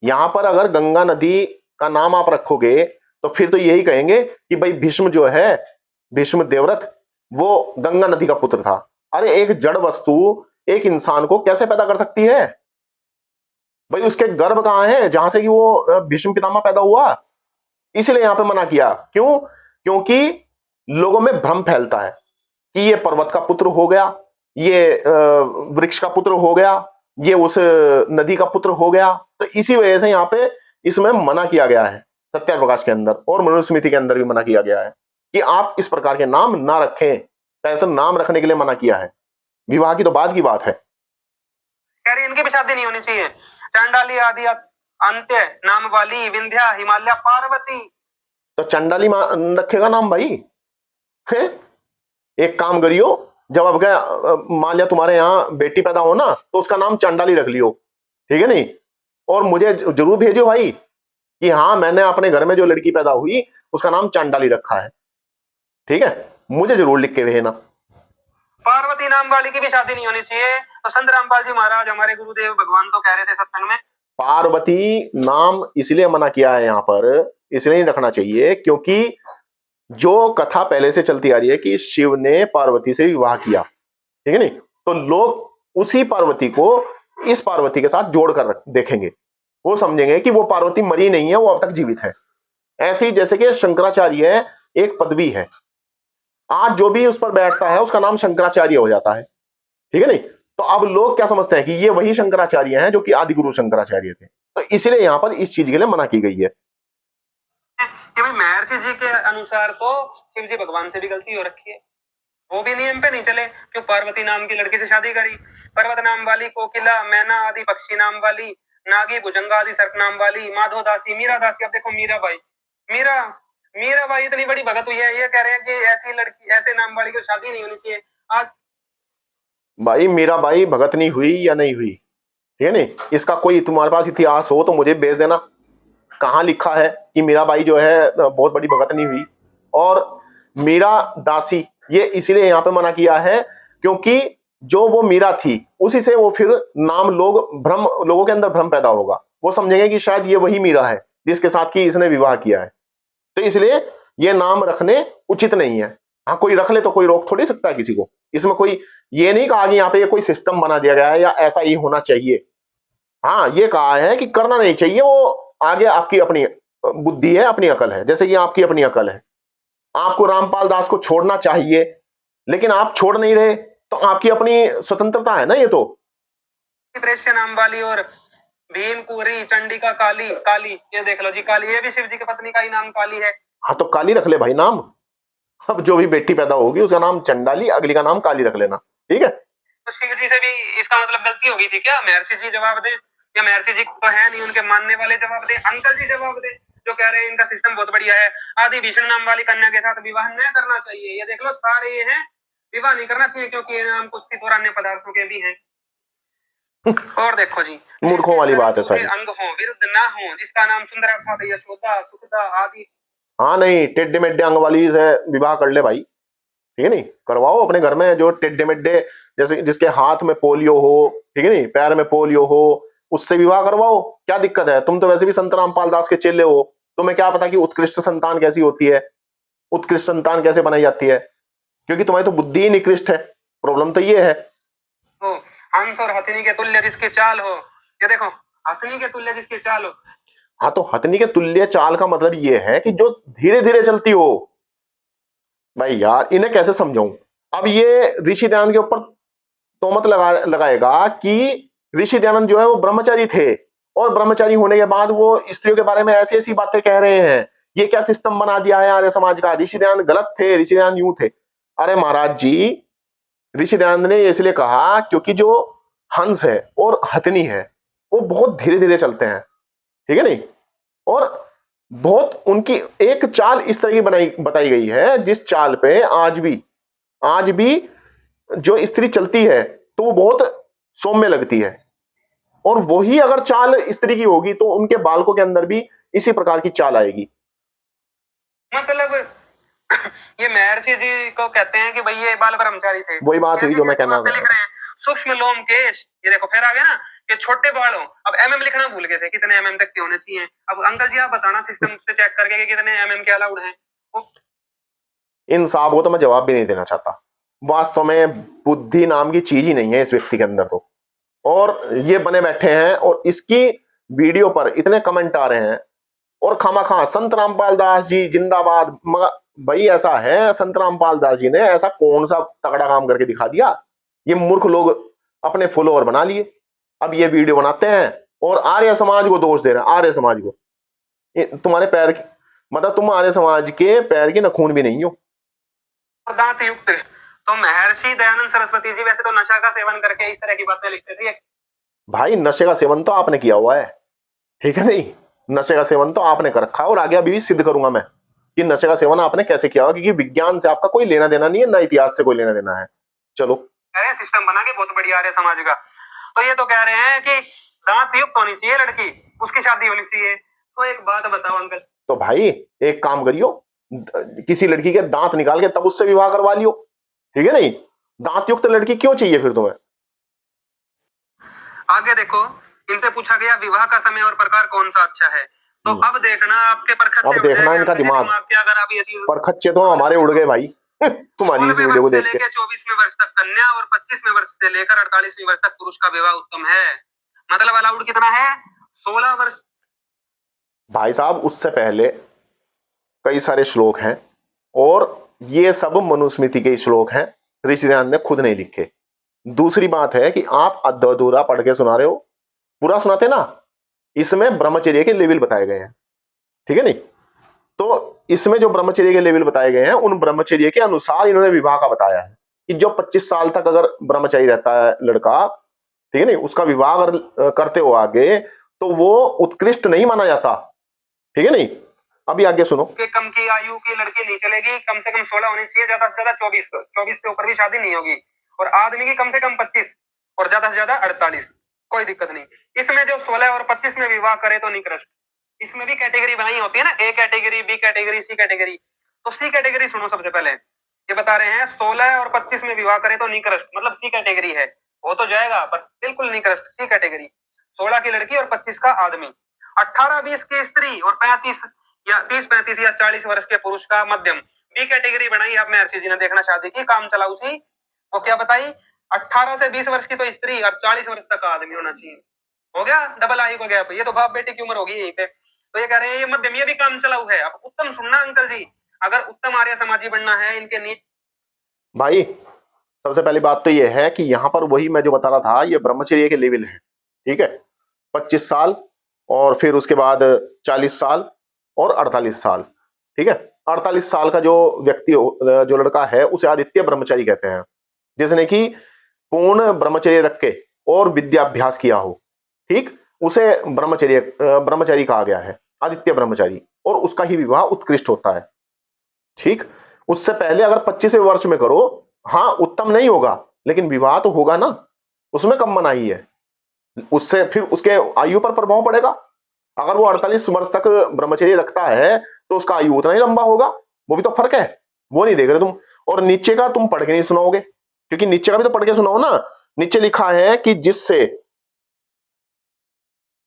यहां पर अगर गंगा नदी का नाम आप रखोगे तो फिर तो यही कहेंगे कि भाई भीष्म जो है, भीष्म देवव्रत, वो गंगा नदी का पुत्र था। अरे एक जड़ वस्तु एक इंसान को कैसे पैदा कर सकती है भाई? उसके गर्भ कहां है जहां से कि वो भीष्म पितामह पैदा हुआ? इसलिए यहां पे मना किया। क्यों? क्योंकि लोगों में भ्रम फैलता है कि ये पर्वत का पुत्र हो गया, ये वृक्ष का पुत्र हो गया, ये उस नदी का पुत्र हो गया। तो इसी वजह से यहाँ पे इसमें मना किया गया है, सत्याग्रह प्रकाश के अंदर और मनुस्मृति के अंदर भी मना किया गया है कि आप इस प्रकार के नाम ना रखें। पहले तो नाम रखने के लिए मना किया है, विवाह की तो बाद की बात है।
कह रही इनकी भी शादी नहीं होनी चाहिए। चांडाली आदि अंत्य नाम वाली, विंध्या, हिमालय, पार्वती।
तो चंडाली रखेगा नाम भाई है? एक काम करियो, जब अब गया मान लिया तुम्हारे यहाँ बेटी पैदा हो ना, तो उसका नाम चंडाली रख लियो, ठीक है नहीं। और मुझे जरूर भेजो भाई कि हाँ मैंने अपने घर में जो लड़की पैदा हुई उसका नाम चंडाली रखा है, ठीक है, मुझे जरूर लिख के भेजना।
पार्वती नाम वाली की भी शादी नहीं होनी चाहिए। तो संत रामपाल जी महाराज हमारे गुरुदेव भगवान तो कह रहे थे सत्संग में,
पार्वती नाम इसलिए मना किया है यहाँ पर, इसलिए नहीं रखना चाहिए क्योंकि जो कथा पहले से चलती आ रही है कि शिव ने पार्वती से विवाह किया, ठीक है नहीं, तो लोग उसी पार्वती को इस पार्वती के साथ जोड़कर देखेंगे, वो समझेंगे कि वो पार्वती मरी नहीं है, वो अब तक जीवित है। ऐसे ही जैसे कि शंकराचार्य एक पदवी है, आज जो भी उस पर बैठता है उसका नाम शंकराचार्य हो जाता है, ठीक है नहीं। तो अब लोग क्या समझते हैं कि ये वही शंकराचार्य हैं जो कि आदि गुरु शंकराचार्य थे। तो इसलिए यहां पर इस चीज के लिए मना की गई है
कि भाई महर्षि जी के अनुसार तो शिव जी भगवान से भी गलती हो रखी है, वो भी नियम पे नहीं चले, क्यों पार्वती नाम की लड़की से शादी करी। पर्वत नाम वाली, कोकिला, मैना आदि पक्षी नाम वाली, नागी, भुजंगा आदि सर्प नाम वाली, माधो दासी, मीरा दासी। अब देखो मीरा बाई, मीरा बाई इतनी बड़ी भगत हुई है, ये कह रहे हैं कि ऐसी लड़की, ऐसे नाम वाली को शादी नहीं होनी चाहिए। आज
भाई मीरा बाई भगतनी हुई या नहीं हुई, ठीक है नहीं, इसका कोई तुम्हारे पास इतिहास हो तो मुझे भेज देना। कहाँ लिखा है कि मीरा बाई जो है बहुत बड़ी भगतनी हुई। और मीरा दासी ये इसलिए यहाँ पे मना किया है क्योंकि जो वो मीरा थी उसी से वो फिर नाम लोगों के अंदर भ्रम पैदा होगा, वो समझेंगे कि शायद ये वही मीरा है जिसके साथ की इसने विवाह किया है, तो इसलिए ये नाम रखने उचित नहीं है। हाँ कोई रख ले तो कोई रोक थोड़ी सकता है किसी को, इसमें कोई ये नहीं कहा कि यहाँ पे ये कोई सिस्टम बना दिया गया है या ऐसा ही होना चाहिए। हाँ ये कहा है कि करना नहीं चाहिए, वो आगे आपकी अपनी बुद्धि है, अपनी अकल है, जैसे कि आपकी अपनी अकल है। आपको रामपाल दास को छोड़ना चाहिए लेकिन आप छोड़ नहीं रहे, तो आपकी अपनी स्वतंत्रता है ना ये तो।
प्रेष्य नाम वाली और भीमपुरी चंडिका काली, काली ये देख लो जी, काली ये भी शिव जी की पत्नी का ही नाम काली है।
हाँ तो काली रख ले भाई नाम, अब जो भी बेटी पैदा होगी उसका नाम चंडाली, अगली का नाम काली रख लेना, ठीक है।
तो शिव जी से भी इसका मतलब गलती हो गई थी क्या? महर्षि जी जवाब दे, या महर्षि जी तो है नहीं, उनके मानने वाले जवाब दे, अंकल जी जवाब दे जो कह रहे हैं इनका सिस्टम बहुत बढ़िया है, आदि भीषण नाम वाली कन्या के साथ विवाह न करना चाहिए। ये देख लो सारे ये हैं, विवाह नहीं करना चाहिए क्योंकि ये नाम कुछ और अन्य पदार्थों के भी हैं। और देखो जी,
मूर्खों वाली बात है सारी।
अंग हो विरुद्ध ना हो, जिसका नाम सुंदरा था, यशोदा, सुखदा आदि।
हाँ नहीं, टेढ़े मेढ़े अंग वाली से विवाह कर ले भाई, ठीक है नहीं, करवाओ अपने घर में जो टेढ़े मेढ़े, जैसे जिसके हाथ में पोलियो हो, ठीक है नहीं, पैर में पोलियो हो, उससे विवाह करवाओ, क्या दिक्कत है। तुम तो वैसे भी संत रामपाल दास के चेले हो, तुम्हें क्या पता कि उत्कृष्ट संतान कैसी होती है, उत्कृष्ट संतान कैसे बनाई जाती है, क्योंकि तुम्हारी तो बुद्धि ही निकृष्ट है। प्रॉब्लम तो ये है।
तो हंस और हथिनी के तुल्य जिसकी चाल हो, ये देखो हथिनी के तुल्य जिसकी चाल हो।
हाँ तो हथिनी के तुल्य चाल का मतलब ये है कि जो धीरे धीरे चलती हो। भाई यार इन्हें कैसे समझाऊं। अब ये ऋषि दयानंद के ऊपर तोमत लगाएगा कि ऋषि दयानंद जो है वो ब्रह्मचारी थे और ब्रह्मचारी होने के बाद वो स्त्रियों के बारे में ऐसी ऐसी बातें कह रहे हैं, ये क्या सिस्टम बना दिया है आर्य समाज का, ऋषि दयानंद गलत थे, ऋषि दयानंद यूं थे। अरे महाराज जी, ऋषि दयानंद ने इसलिए कहा क्योंकि जो हंस है और हथनी है वो बहुत धीरे धीरे चलते हैं, ठीक है नहीं, और बहुत उनकी एक चाल इस तरह की बताई गई है जिस चाल पे आज भी जो स्त्री चलती है तो वो बहुत सौम्य लगती है, और वही अगर चाल स्त्री की होगी तो उनके बालकों के अंदर भी इसी प्रकार की चाल आएगी।
मतलब ये महर्षि जी को कहते हैं कि भाई ये बाल ब्रह्मचारी थे,
वही बात हुई जो मैं कहना
लिख रहे हैं सूक्ष्म लोम केश, ये देखो फिर आ गया ना कि छोटे बाल हो। अब एमएम लिखना भूल गए थे, कितने एमएम तक के होने चाहिए। अब अंकल जी आप बताना सिस्टम से चेक करके कि कितने एमएम के अलाउड हैं।
इन साहब को तो मैं जवाब भी नहीं देना चाहता। वास्तव में बुद्धि नाम की चीज ही नहीं है इस व्यक्ति के अंदर तो, और ये बने बैठे हैं और इसकी वीडियो पर इतने कमेंट आ रहे हैं और खामा संत रामपाल दास जी जिंदाबाद। मगर भाई ऐसा है, संत रामपाल दास जी ने ऐसा कौन सा तगड़ा काम करके दिखा दिया, ये मूर्ख लोग अपने फॉलोअर बना लिए। अब ये वीडियो बनाते हैं और आर्य समाज को दोष दे रहे हैं, आर्य समाज को। तुम्हारे पैर की, मतलब तुम आर्य समाज के पैर की नखून भी नहीं हो।
दांत युक्त तो महर्षि दयानंद सरस्वती जी वैसे तो नशा का सेवन करके इस तरह की बातें लिखते थे।
भाई नशे का सेवन तो आपने किया हुआ है, ठीक है नहीं, नशे का सेवन तो आपने कर रखा है और आगे अभी भी सिद्ध करूंगा मैं कि नशे का सेवन आपने कैसे किया हुआ, क्योंकि विज्ञान से आपका कोई लेना देना नहीं है, ना इतिहास से कोई लेना देना है। चलो
सिस्टम बना के बहुत बढ़िया है समाज का। तो ये तो कह रहे हैं कि दांत युक्त होनी चाहिए लड़की, उसकी शादी होनी चाहिए। तो एक बात बताओ अंकल।
तो भाई एक काम करियो, किसी लड़की के दांत निकाल के तब उससे विवाह करवा लियो, ठीक है नहीं। दांत युक्त लड़की क्यों चाहिए फिर तुम्हें।
आगे देखो, इनसे पूछा गया विवाह का समय और प्रकार कौन सा अच्छा है। तो अब देखना आपके परखच्चे,
अब देखना इनका दिमाग
के अगर आप ये चीज
परखच्चे तो हमारे उड़ गए भाई तुम्हारी इस वीडियो को देख के।
24वें वर्ष तक कन्या और 25वें वर्ष से लेकर 48वें वर्ष तक पुरुष का विवाह उत्तम है। मतलब अलाउड कितना है, 16 वर्ष।
भाई साहब उससे पहले कई सारे श्लोक हैं और ये सब मनुस्मृति के श्लोक हैं, ऋषि दयानंद ने खुद नहीं लिखे। दूसरी बात है कि आप अधूरा पढ़ के सुना रहे हो, पूरा सुनाते ना, इसमें ब्रह्मचर्य के लेवल बताए गए हैं, ठीक है नहीं। तो इसमें जो ब्रह्मचर्य के लेवल बताए गए हैं उन ब्रह्मचर्य के अनुसार इन्होंने विवाह का बताया है कि जो 25 साल तक अगर ब्रह्मचारी रहता है लड़का, ठीक है नहीं, उसका विवाह अगर करते हो आगे तो वो उत्कृष्ट नहीं माना जाता, ठीक है नहीं। अभी आगे सुनो
कि कम की आयु की लड़की नहीं चलेगी, कम से कम 16 होनी चाहिए, ज्यादा से ज्यादा 24 से ऊपर भी शादी नहीं होगी। और आदमी की कम से कम 25 और ज्यादा से ज्यादा 48, कोई दिक्कत नहीं। इसमें जो 16 और 25 में विवाह करे तो निकृष्ट। इसमें भी कैटेगरी बनाई होती है ना, A category, B category, C category. तो सी कैटेगरी सुनो सबसे पहले, ये बता रहे हैं 16 और 25 में विवाह करे तो निकृष्ट, मतलब सी कैटेगरी है, हो तो जाएगा पर बिल्कुल निकृष्ट, सी कैटेगरी। 16 की लड़की और 25 का आदमी, 18-20 की स्त्री और 35 या 30-35 या 40 वर्ष के पुरुष का मध्यम। बी कैटेगरी बनाई आप महर्षि जी ने, देखना शादी की काम चलाऊ थी, वो क्या बताई, 18 से 20 वर्ष की तो स्त्री और 40 वर्ष तक का आदमी होना चाहिए। हो गया डबल आई को गैप, ये तो बाप बेटे की उम्र होगी यहीं पे। तो ये कह रहे हैं ये मध्यम, ये भी काम चलाऊ है। अब उत्तम सुनना अंकल जी, अगर उत्तम आर्य समाजी बनना है, इनके नीति।
भाई सबसे पहली बात तो ये है कि यहाँ पर वही मैं जो बता रहा था, ये ब्रह्मचर्य के लेवल है, ठीक है। 25 साल और फिर उसके बाद 40 साल और 48 साल, ठीक है। 48 साल का जो व्यक्ति जो लड़का है उसे आदित्य ब्रह्मचारी कहते हैं, जिसने कि पूर्ण ब्रह्मचर्य रख के और विद्याभ्यास किया हो, ठीक, उसे ब्रह्मचारी कहा गया है, आदित्य ब्रह्मचारी, और उसका ही विवाह उत्कृष्ट होता है, ठीक। उससे पहले अगर 25वें वर्ष में करो, हाँ उत्तम नहीं होगा, लेकिन विवाह तो होगा ना, उसमें कम मनाही है। उससे फिर उसके आयु पर प्रभाव पड़ेगा। अगर वो 48 वर्ष तक ब्रह्मचर्य रखता है तो उसका आयु उतना ही लंबा होगा, वो भी तो फर्क है, वो नहीं देख रहे तुम। और नीचे का तुम पढ़ के नहीं सुनाओगे, क्योंकि नीचे का भी तो पढ़ के सुनाओ ना। नीचे लिखा है कि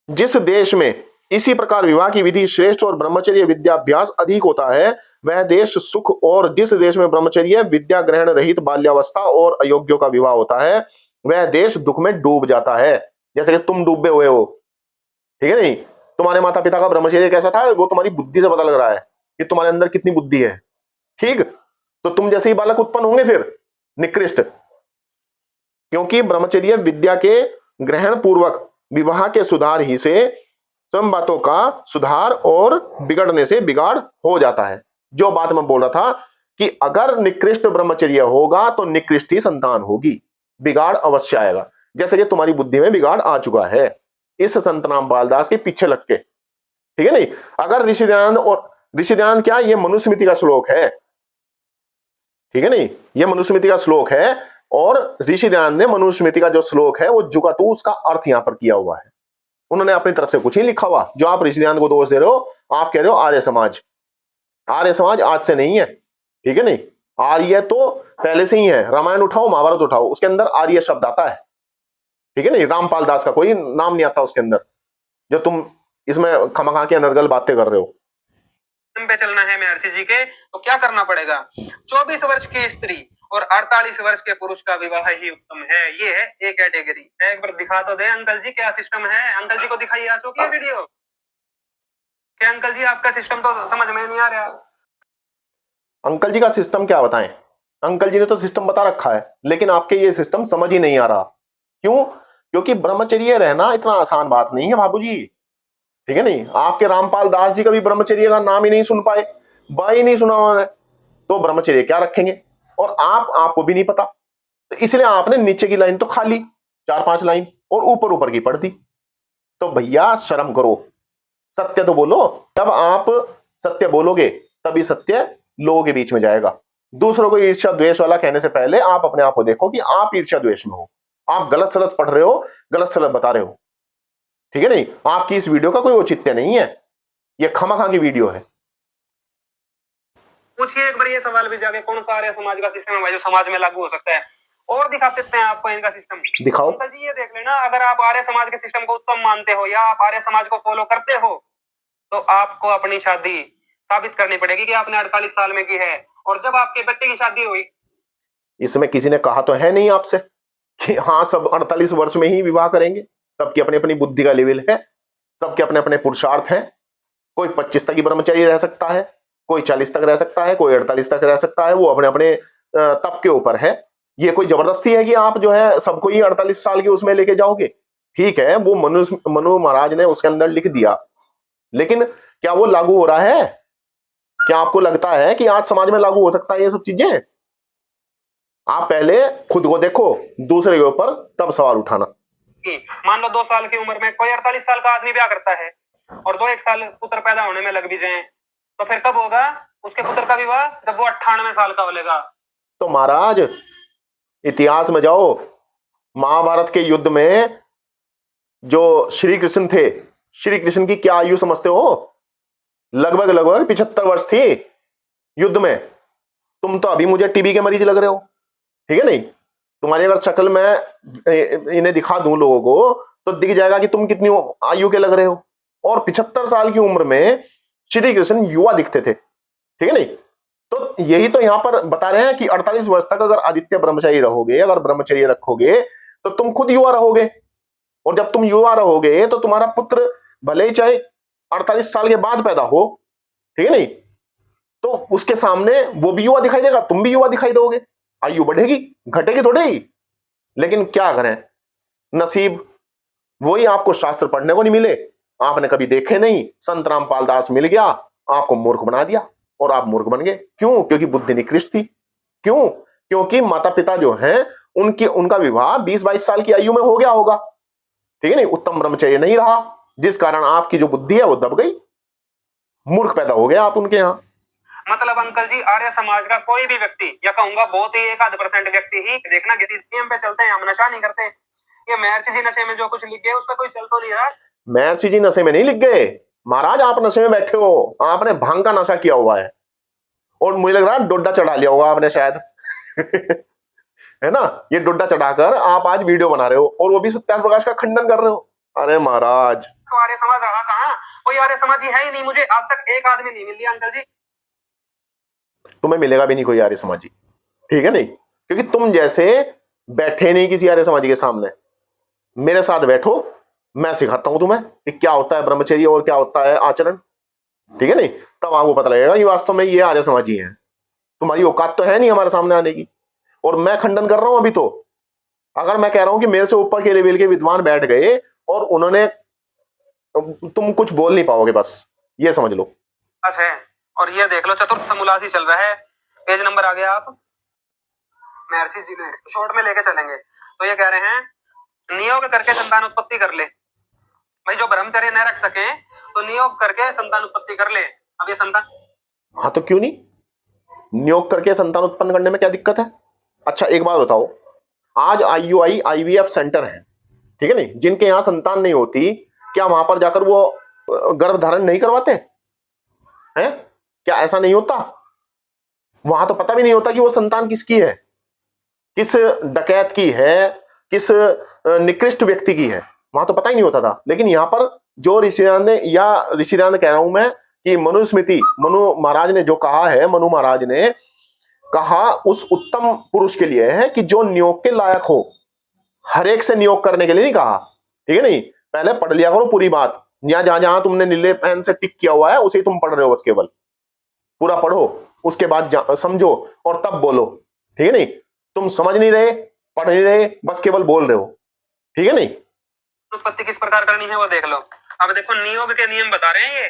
जिस देश में इसी प्रकार विवाह की विधि श्रेष्ठ और ब्रह्मचर्य विद्याभ्यास अधिक होता है, वह देश सुख, और जिस देश में ब्रह्मचर्य विद्या ग्रहण रहित बाल्यावस्था और अयोग्यों का विवाह होता है, वह देश दुख में डूब जाता है। जैसे कि तुम डूबे हुए हो, ठीक है नहीं। तुम्हारे माता पिता का ब्रह्मचर्य कैसा था, वो तुम्हारी बुद्धि से पता लग रहा है कि तुम्हारे अंदर कितनी बुद्धि है, ठीक। तो तुम जैसे ही बालक उत्पन्न होंगे फिर निकृष्ट, क्योंकि ब्रह्मचर्य विद्या के ग्रहण पूर्वक विवाह के सुधार ही से स्वयं बातों का सुधार और बिगड़ने से बिगाड़ हो जाता है। जो बात मैं बोल रहा था कि अगर निकृष्ट ब्रह्मचर्य होगा तो निकृष्ट ही संतान होगी, बिगाड़ अवश्य आएगा। जैसे कि तुम्हारी बुद्धि में बिगाड़ आ चुका है इस संत रामपाल दास के पीछे लग के, ठीक है नहीं। अगर ऋषिध्यान क्या, ये मनुस्मृति का श्लोक है, ठीक है नहीं, ये मनुस्मृति का श्लोक है, और ऋषिध्यान ने मनुस्मृति का जो श्लोक है वो जुगातू उसका अर्थ यहां पर किया हुआ है। उन्होंने अपनी तरफ से कुछ ही लिखा हुआ। जो आप ऋषिध्यान को दोष दे रहे हो, आप कह रहे हो आर्य समाज। आर्य समाज आज से नहीं है, ठीक है नहीं। आर्य तो पहले से ही है। रामायण उठाओ, महाभारत उठाओ, उसके अंदर आर्य शब्द आता है, ठीक है नहीं। रामपाल दास का कोई नाम नहीं आता उसके अंदर, जो तुम इसमें खमखा के अनर्गल बातें कर रहे हो।
पे चलना है महर्षि जी के, तो क्या करना पड़ेगा, 24 वर्ष की स्त्री और 48 वर्ष के पुरुष का विवाह ही उत्तम है। ये है ए कैटेगरी। एक बार दिखा तो दे अंकल जी क्या सिस्टम है, अंकल जी को दिखाइए अशोक ये वीडियो। क्या अंकल जी आपका सिस्टम तो समझ में नहीं आ रहा।
अंकल जी का सिस्टम क्या बताएं, अंकल जी ने तो सिस्टम बता रखा है, लेकिन आपके ये सिस्टम समझ ही नहीं आ रहा। क्यों? क्योंकि ब्रह्मचर्य रहना इतना आसान बात नहीं है बाबू जी, ठीक है नहीं। आपके रामपाल दास जी कभी ब्रह्मचर्य का नाम ही नहीं सुन पाए, बा ही नहीं सुना उन्होंने, तो ब्रह्मचर्य क्या रखेंगे। और आपको भी नहीं पता, तो इसलिए आपने नीचे की लाइन तो खाली 4-5 लाइन और ऊपर ऊपर की पढ़ दी। तो भैया शर्म करो, सत्य तो बोलो। तब आप सत्य बोलोगे तभी सत्य लोगों के बीच में जाएगा। दूसरों को ईर्ष्या द्वेष वाला कहने से पहले आप अपने आप को देखो कि आप ईर्ष्या द्वेष में हो, आप गलत सलत पढ़ रहे हो, गलत सलत बता रहे हो, ठीक है नहीं। आपकी इस वीडियो का कोई औचित्य नहीं है, ये खामखा की वीडियो है।
पूछिए एक बार ये सवाल भी जाके, कौन सा आर्य समाज का सिस्टम है भाई जो समाज में लागू हो सकता है, और दिखा देते हैं आपको इनका सिस्टम।
दिखाओ।
अंकल जी ये देख लेना, अगर आप आर्य समाज के सिस्टम को उत्तम मानते हो या आप आर्य समाज को फॉलो करते हो, तो आपको अपनी शादी साबित करनी पड़ेगी कि आपने 48 साल में की है। और जब आपके बच्चे की शादी हुई,
इसमें किसी ने कहा तो है नहीं आपसे कि हाँ सब 48 वर्ष में ही विवाह करेंगे। सबकी अपनी अपनी बुद्धि का लेवल है, सबके अपने अपने पुरुषार्थ हैं। कोई 25 तक ही ब्रह्मचारी रह सकता है, कोई 40 तक रह सकता है, कोई 48 तक रह सकता है, वो अपने अपने तप के ऊपर है। ये कोई जबरदस्ती है कि आप जो है सबको ही 48 साल की उसमें लेके जाओगे। ठीक है, वो मनु महाराज ने उसके अंदर लिख दिया, लेकिन क्या वो लागू हो रहा है? क्या आपको लगता है कि आज समाज में लागू हो सकता है ये सब चीजें? आप पहले खुद को देखो, दूसरे के ऊपर तब सवाल उठाना।
मान लो 2 साल की उम्र में कोई 48 साल का आदमी ब्याह करता है और 2-1 साल पुत्र पैदा होने में लग भी जाए, तो फिर कब होगा उसके पुत्र का विवाह? जब वो 98 साल का हो लेगा।
तो महाराज इतिहास में जाओ, महाभारत के युद्ध में जो श्री कृष्ण थे, श्री कृष्ण की क्या आयु समझते हो? लगभग लगभग 75 वर्ष थी युद्ध में। तुम तो अभी मुझे टीबी के मरीज लग रहे हो, ठीक है नहीं? तुम्हारी अगर शक्ल मैं इन्हें दिखा दूं लोगों को तो दिख जाएगा कि तुम कितनी आयु के लग रहे हो। और 75 साल की उम्र में श्री कृष्ण युवा दिखते थे, ठीक है नहीं? तो यही तो यहां पर बता रहे हैं कि 48 वर्ष तक अगर आदित्य ब्रह्मचारी रहोगे, अगर ब्रह्मचर्य रखोगे तो तुम खुद युवा रहोगे। और जब तुम युवा रहोगे तो तुम्हारा पुत्र भले ही चाहे 48 साल के बाद पैदा हो, ठीक है नहीं, तो उसके सामने वो भी युवा दिखाई देगा, तुम भी युवा दिखाई दोगे। आयु बढ़ेगी, घटेगी थोड़ी। लेकिन क्या करें, नसीब वही आपको शास्त्र पढ़ने को नहीं मिले, आपने कभी देखे नहीं, संत रामपाल दास मिल गया, आपको मूर्ख बना दिया और आप मूर्ख बन गए। क्यों? क्योंकि बुद्धि निकृष्ट थी। क्यों? क्योंकि माता पिता जो हैं उनका विवाह 20-22 साल की आयु में हो गया होगा, ठीक है नहीं? उत्तम ब्रह्मचर्य नहीं रहा, जिस कारण आपकी जो बुद्धि है वो दब गई, मूर्ख पैदा हो गए आप उनके यहाँ।
मतलब अंकल जी, आर्य समाज का कोई भी व्यक्ति, या कहूंगा बहुत ही 1% व्यक्ति ही, देखना नियम पे चलते हैं, हम नशा नहीं करते। ये महर्षि जी नशे में जो कुछ लिख गए उस पर कोई चल तो नहीं रहा।
महर्षि जी नशे में नहीं लिख गए महाराज, आप नशे में बैठे हो, आपने भांग का नशा किया हुआ है और मुझे लग रहा है डोडा चढ़ा लिया होगा आपने शायद है ना? ये डोडा चढ़ाकर आप आज वीडियो बना रहे हो और वो भी सत्याग्रह प्रकाश का खंडन कर रहे हो। अरे महाराज,
तो आर्य समाज रहा कहां? कोई आर्य समाज ही है ही नहीं, मुझे आज तक एक आदमी नहीं मिल लिया अंकल जी।
तुम्हें मिलेगा भी नहीं कोई आर्य समाजी, ठीक है नहीं? क्योंकि तुम जैसे बैठे नहीं किसी आर्य समाजी के सामने। मेरे साथ बैठो, मैं सिखाता हूं तुम्हें कि क्या होता है ब्रह्मचर्य और क्या होता है आचरण, ठीक है नहीं? तब आपको पता लगेगा कि वास्तव में ये आर्य समाजी हैं। तुम्हारी औकात तो है नहीं हमारे सामने आने की। और मैं खंडन कर रहा हूं अभी तो। अगर मैं कह रहा हूं कि मेरे से ऊपर के लेवल के विद्वान बैठ गए और उन्होंने, तुम कुछ बोल नहीं पाओगे, बस ये समझ लो।
अच्छा है। और ये देख लो, चतुर्थ समूलासी चल रहा है, पेज नंबर आ गया। आप महर्षि जी ने शॉर्ट में लेके चलेंगे तो ये कह रहे हैं नियोग करके संतान उत्पत्ति कर ले। भाई जो ब्रह्मचर्य न रख सके तो नियोग करके संतान उत्पत्ति कर ले। अब ये संतान,
हाँ तो क्यों नहीं? नियोग करके संतान उत्पन्न करने में क्या दिक्कत है? अच्छा एक बात बताओ, आज IUI IVF सेंटर है, ठीक है नहीं, जिनके यहाँ संतान नहीं होती, क्या वहां पर जाकर वो गर्भ धारण नहीं करवाते हैं? क्या ऐसा नहीं होता? वहां तो पता भी नहीं होता कि वो संतान किसकी है, किस डकैत की है, किस निकृष्ट व्यक्ति की है, वहां तो पता ही नहीं होता था। लेकिन यहाँ पर जो ऋषिदान ने, या ऋषिदान कह रहा हूं मैं, कि मनुस्मृति, मनु महाराज ने जो कहा है, मनु महाराज ने कहा उस उत्तम पुरुष के लिए है कि जो नियोग के लायक हो। हर एक से नियोग करने के लिए नहीं कहा, ठीक है नहीं? पहले पढ़ लिया करो पूरी बात, या जहां जहां तुमने नीले पेन से टिक किया हुआ है उसे तुम पढ़ रहे हो, बस केवल पूरा पढ़ो, उसके बाद समझो और तब बोलो, ठीक है नहीं? तुम समझ नहीं रहे, पढ़ नहीं रहे, बस केवल बोल रहे हो, ठीक है नहीं?
उत्पत्ति किस प्रकार करनी है वो देख लो। अब देखो नियोग के नियम बता रहे हैं ये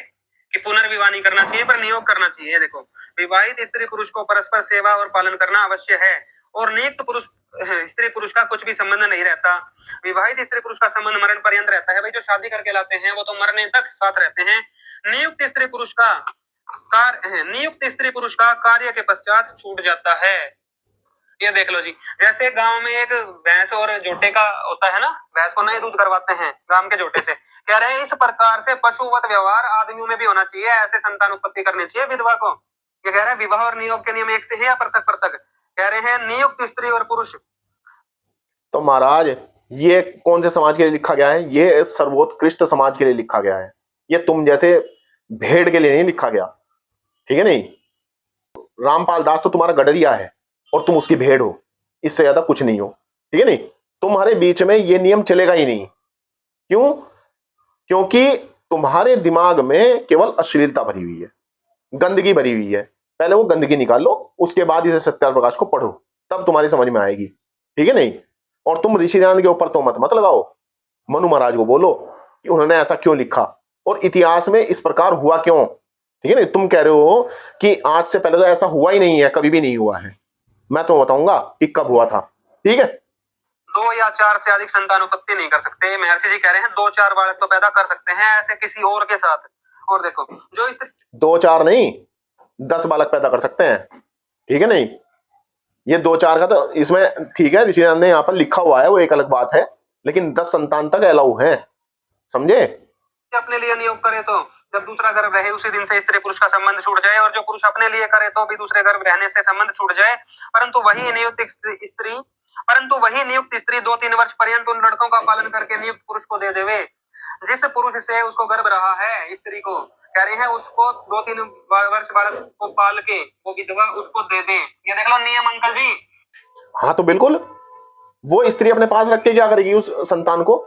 कि पुनर्विवाह नहीं करना चाहिए पर नियोग करना चाहिए। देखो, विवाहित स्त्री पुरुष को परस्पर सेवा और पालन करना अवश्य है और नियुक्त पुरुष स्त्री पुरुष का कुछ भी संबंध नहीं रहता। विवाहित स्त्री पुरुष का संबंध मरण पर्यंत रहता है। भाई जो शादी करके लाते हैं वो तो मरने तक साथ रहते हैं। नियुक्त स्त्री पुरुष का कार्य के पश्चात छूट जाता है। ये देख लो जी, जैसे गांव में एक भैंस और जोटे का होता है ना, भैंस को नए दूध करवाते हैं गांव के जोटे से। कह रहे हैं इस प्रकार से पशुवत व्यवहार आदमियों में भी होना चाहिए, ऐसे संतान उत्पत्ति करनी चाहिए विधवा को। ये कह रहे हैं विवाह और नियोग के नियम एक से है या पृथक पृथक? कह रहे हैं नियुक्त स्त्री और पुरुष।
तो महाराज ये कौन से समाज के लिए लिखा गया है? ये सर्वोत्कृष्ट समाज के लिए लिखा गया है, ये तुम जैसे भेड़ के लिए नहीं लिखा गया, ठीक है नहीं? रामपाल दास तो तुम्हारा गडरिया है और तुम उसकी भेड़ हो, इससे ज्यादा कुछ नहीं हो, ठीक है नहीं? तुम्हारे बीच में ये नियम चलेगा ही नहीं। क्यों? क्योंकि तुम्हारे दिमाग में केवल अश्लीलता भरी हुई है, गंदगी भरी हुई है। पहले वो गंदगी निकालो, उसके बाद इसे सत्याग्रह प्रकाश को पढ़ो, तब तुम्हारी समझ में आएगी, ठीक है नहीं? और तुम ऋषिदान के ऊपर तो मत लगाओ, मनु महाराज को बोलो कि उन्होंने ऐसा क्यों लिखा और इतिहास में इस प्रकार हुआ क्यों, ठीक है नहीं? तुम कह रहे हो कि आज से पहले तो ऐसा हुआ ही नहीं है, कभी भी नहीं हुआ है। मैं तो बताऊंगा कि कब हुआ था, ठीक है?
2 या 4 से अधिक संतान उत्पत्ति नहीं कर सकते। महर्षि जी कह रहे हैं 2-4 बालक तो पैदा कर सकते हैं ऐसे किसी और के साथ। और देखो जो इस
2-4 नहीं, 10 बालक पैदा कर सकते हैं, ठीक है नहीं? ये 2-4 का तो इसमें ठीक है, ऋषिदान ने यहाँ पर लिखा हुआ है वो एक अलग बात है, लेकिन 10 संतान तक अलाउ है, समझे?
अपने लिए नियोग करे तो जब दूसरा गर्भ रहे उसी दिन से स्त्री पुरुष का संबंध छूट जाए, और जो पुरुष अपने लिए करे तो भी दूसरे गर्भ रहने से संबंध छूट जाए। परंतु वही नियुक्त स्त्री 2-3 वर्ष पर्यंत उन लड़कों का पालन करके नियुक्त पुरुष को दे देवे। जिस पुरुष से उसको गर्भ रहा है, स्त्री को कह रहे हैं, उसको 2-3 वर्ष बालक को पाल के वो विधवा उसको दे दे। ये देख लो नियम अंकल जी।
हाँ तो बिल्कुल, वो स्त्री अपने पास रख के क्या करेगी उस संतान को?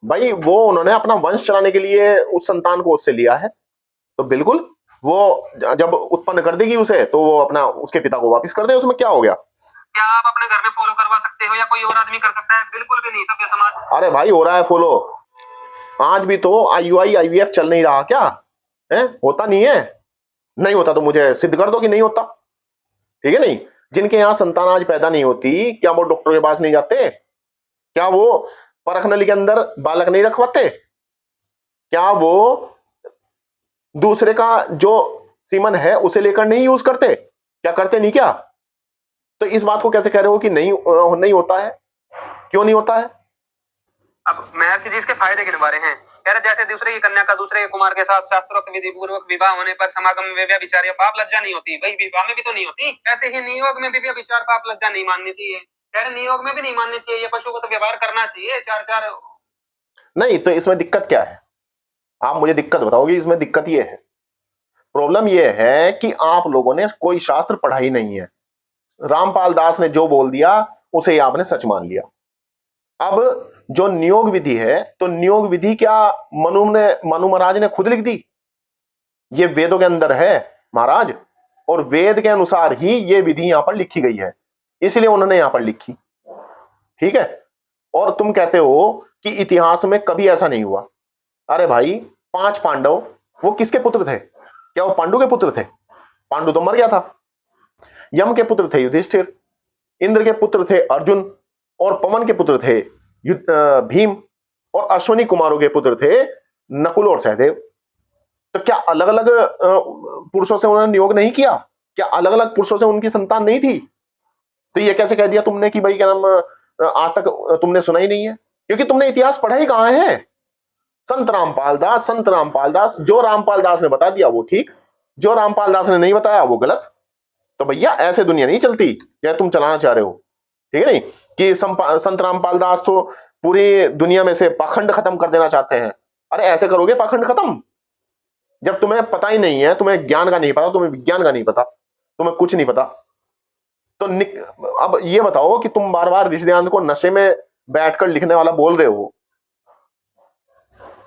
भाई वो उन्होंने अपना वंश चलाने के लिए उस संतान को उससे लिया है, तो बिल्कुल वो जब उत्पन्न कर देगी उसे तो वो अपना उसके पिता को वापस कर दे, उसमें क्या हो गया?
क्या आप अपने घर में फॉलो करवा सकते हो या कोई और आदमी कर सकता है? बिल्कुल भी नहीं, सभ्य समाज।
अरे भाई हो रहा है फॉलो, आज भी तो IUI IVF चल नहीं रहा क्या है? होता नहीं है? नहीं होता तो मुझे सिद्ध कर दो कि नहीं होता, ठीक है? नहीं, जिनके यहाँ संतान आज पैदा नहीं होती, क्या वो डॉक्टर के पास नहीं जाते? क्या वो परख नली के अंदर बालक नहीं रखवाते? क्या वो दूसरे का जो सीमन है उसे लेकर नहीं यूज करते? क्या करते नहीं क्या? तो इस बात को कैसे कह रहे हो कि नहीं होता है? क्यों नहीं होता है?
अब महर्षि जी इसके फायदे गिनवा रहे हैं। कह रहे जैसे दूसरे की कन्या का दूसरे के कुमार के साथ शास्त्रोक्त विधि पूर्वक विवाह होने पर समागम में व्यभिचार या पाप लज्जा नहीं होती, भाई विवाह में भी तो नहीं होती, ऐसे ही नियोग में भी व्यभिचार पाप लज्जा नहीं माननी चाहिए। कह रहे नियोग में भी नहीं माननी चाहिए, ये पशुगत व्यवहार करना चाहिए 4-4।
नहीं तो इसमें दिक्कत क्या है? आप मुझे दिक्कत बताओगे? इसमें दिक्कत ये है, प्रॉब्लम ये है कि आप लोगों ने कोई शास्त्र पढ़ा ही नहीं है। रामपाल दास ने जो बोल दिया उसे ही आपने सच मान लिया। अब जो नियोग विधि है, तो नियोग विधि क्या मनु महाराज ने खुद लिख दी? ये वेदों के अंदर है महाराज, और वेद के अनुसार ही ये विधि यहां पर लिखी गई है, इसलिए उन्होंने यहां पर लिखी, ठीक है? और तुम कहते हो कि इतिहास में कभी ऐसा नहीं हुआ। अरे भाई 5 पांडव वो किसके पुत्र थे? क्या वो पांडु के पुत्र थे? पांडु तो मर गया था। यम के पुत्र थे युधिष्ठिर, इंद्र के पुत्र थे अर्जुन, और पवन के पुत्र थे भीम, और अश्विनी कुमारों के पुत्र थे नकुल और सहदेव। तो क्या अलग अलग पुरुषों से उन्होंने नियोग नहीं किया? क्या अलग अलग पुरुषों से उनकी संतान नहीं थी? तो ये कैसे कह दिया तुमने कि भाई क्या नाम आज तक तुमने सुना ही नहीं है? क्योंकि तुमने इतिहास पढ़ा ही कहां है? संत रामपाल दास, जो रामपाल दास ने बता दिया वो ठीक, जो रामपाल दास ने नहीं बताया वो गलत। तो भैया ऐसे दुनिया नहीं चलती क्या तुम चलाना चाह रहे हो, ठीक है? नहीं कि संत रामपाल दास तो पूरी दुनिया में से पाखंड खत्म कर देना चाहते हैं। अरे ऐसे करोगे पाखंड खत्म? जब तुम्हें पता ही नहीं है, तुम्हें ज्ञान का नहीं पता, तुम्हें विज्ञान का नहीं पता, तुम्हें कुछ नहीं पता, तो अब ये बताओ कि तुम बार बार ऋषिदान को नशे में बैठकर लिखने वाला बोल रहे हो,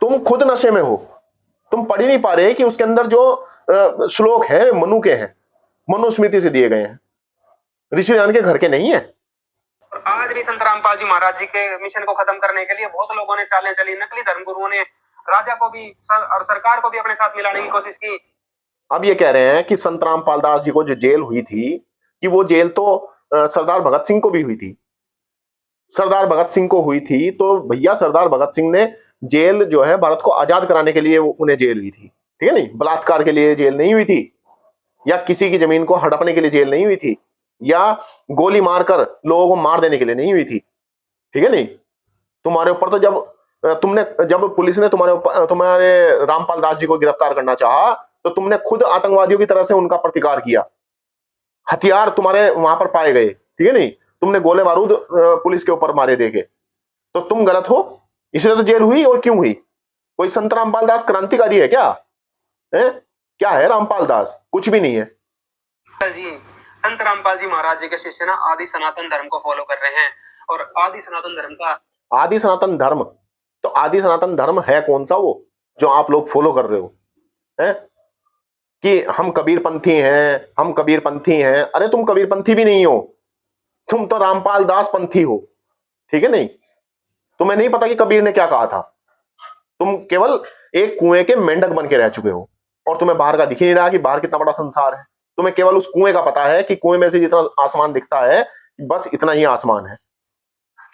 तुम खुद नशे में हो, तुम पढ़ ही नहीं पा रहे कि उसके अंदर जो श्लोक है मनु के हैं, मनुस्मृति से दिए गए हैं, ऋषिदान के घर के नहीं है।
और आज भी संत रामपाल जी महाराज जी के मिशन को खत्म करने के लिए बहुत लोगों ने चालें चली, नकली धर्मगुरुओं ने राजा को भी और सरकार को भी अपने साथ मिलाने की कोशिश की।
अब ये कह रहे हैं कि संत रामपाल दास जी को जो जेल हुई थी, कि वो जेल तो सरदार भगत सिंह को भी हुई थी। सरदार भगत सिंह को हुई थी तो भैया सरदार भगत सिंह ने जेल जो है भारत को आजाद कराने के लिए उन्हें जेल हुई थी, ठीक है? नहीं, बलात्कार के लिए जेल नहीं हुई थी, या किसी की जमीन को हड़पने के लिए जेल नहीं हुई थी, या गोली मारकर लोगों को मार देने के लिए नहीं हुई थी, ठीक है? नहीं, तुम्हारे ऊपर तो जब पुलिस ने तुम्हारे रामपाल दास जी को गिरफ्तार करना चाहा तो तुमने खुद आतंकवादियों की तरह से उनका प्रतिकार किया, हथियार तुम्हारे वहां पर पाए गए, ठीक है? नहीं, तुमने गोले बारूद पुलिस के ऊपर मारे देखे, तो तुम गलत हो, इसलिए तो जेल हुई। और क्यों हुई? कोई संत रामपाल दास क्रांतिकारी है क्या? क्या है रामपाल दास? कुछ भी नहीं है
जी। संत रामपाल जी महाराज जी के शिष्य ना आदि सनातन धर्म को फॉलो कर रहे हैं, और आदि सनातन धर्म का
आदि सनातन धर्म, तो आदि सनातन धर्म है कौन सा वो जो आप लोग फॉलो कर रहे हो? हैं कि हम कबीरपंथी हैं, हम कबीरपंथी हैं। अरे तुम कबीरपंथी भी नहीं हो, तुम तो रामपाल दास पंथी हो, ठीक है? नहीं, तुम्हें नहीं पता कि कबीर ने क्या कहा था। तुम केवल एक कुएं के मेंढक बन के रह चुके हो, और तुम्हें बाहर का दिख ही नहीं रहा कि बाहर कितना बड़ा संसार है। तुम्हें केवल उस कुएं का पता है कि कुएं में से जितना आसमान दिखता है बस इतना ही आसमान है।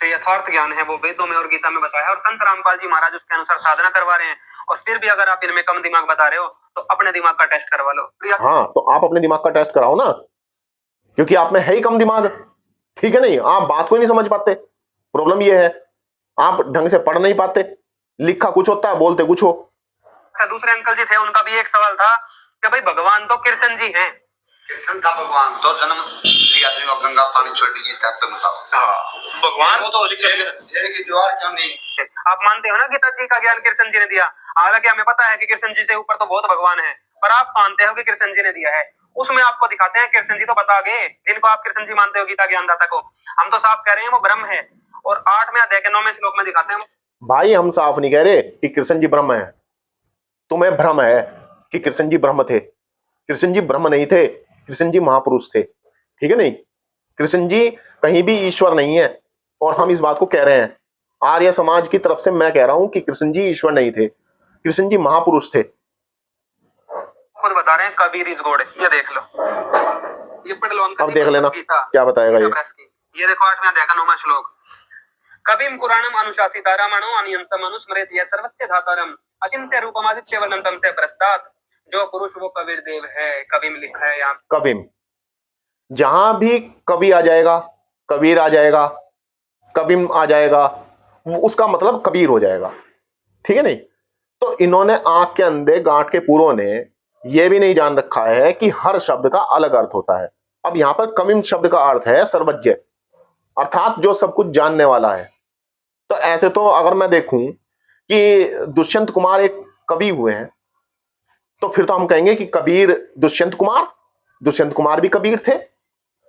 जो यथार्थ ज्ञान है वो वेदों में और गीता में बताया है, और संत रामपाल जी महाराज उसके अनुसार साधना करवा रहे हैं। और फिर भी अगर आप इनमें कम दिमाग बता रहे हो तो अपने दिमाग का टेस्ट करवा लो।
हाँ, तो आप अपने दिमाग का टेस्ट कराओ ना, क्योंकि आप में है ही कम दिमाग। ठीक है नहीं, आप बात को नहीं समझ पाते। प्रॉब्लम ये है, आप ढंग से पढ़ नहीं पाते, लिखा कुछ होता है, बोलते कुछ हो।
अच्छा, दूसरे अंकल जी थे, उनका भी एक सवाल था कि भाई भगवान तो कृष्ण जी हैं।
कृष्ण का भगवान तो जन्म लिया जो गंगा पानी छोड़ दी तब तो बताओ।
हाँ भगवान
वो तो जेल की दीवार क्यों नहीं?
आप मानते हो ना गीता जी का ज्ञान कृष्ण जी ने दिया? हालांकि हमें पता है कि कृष्ण जी से ऊपर तो बहुत भगवान है, पर आप मानते हो कि कृष्ण जी ने दिया है। उसमें आपको दिखाते हैं कृष्ण जी तो बता गए, जिनको आप कृष्ण जी मानते हो गीता ज्ञानदाता को। हम तो साफ कह रहे हैं वो ब्रह्म है, और 8वें अध्याय के 9वें श्लोक में दिखाते हैं।
भाई हम साफ नहीं कह रहे कि कृष्ण जी ब्रह्म है, तुम्हें भ्रम है कि कृष्ण जी ब्रह्म थे। कृष्ण जी ब्रह्म नहीं थे, कृष्ण जी महापुरुष थे, ठीक है नहीं। कृष्ण जी कहीं भी ईश्वर नहीं है, और हम इस बात को कह रहे हैं, आर्य समाज की तरफ से मैं कह रहा हूं कि कृष्ण जी ईश्वर नहीं थे, कृष्ण जी महापुरुष थे।
खुद बता रहे हैं कबीर इज गॉड, ये देख लो, ये पढ़ लो।
अब देख लेना क्या बताएगा
ये देखो 8वें अध्याय का 9वां श्लोक। कविम पुराणम अनुशासितारमणो अनियंसम अनुस्मरेत यत् सर्वस्य धातारम अचिंत्य रूपमादित्य वर्णनतम से प्रस्तात। जो पुरुष वो कबीर देव है, कविम लिखा है यहाँ।
कविम, जहां भी कवि आ जाएगा, कबीर आ जाएगा, कविम आ जाएगा, उसका मतलब कबीर हो जाएगा, ठीक है नहीं। तो इन्होंने आंख के अंधे गांठ के पूरों ने यह भी नहीं जान रखा है कि हर शब्द का अलग अर्थ होता है। अब यहां पर कविम शब्द का अर्थ है सर्वज्ञ, अर्थात जो सब कुछ जानने वाला है। तो ऐसे तो अगर मैं देखूं कि दुष्यंत कुमार एक कवि हुए हैं, तो फिर तो हम कहेंगे कि कबीर दुष्यंत कुमार भी कबीर थे,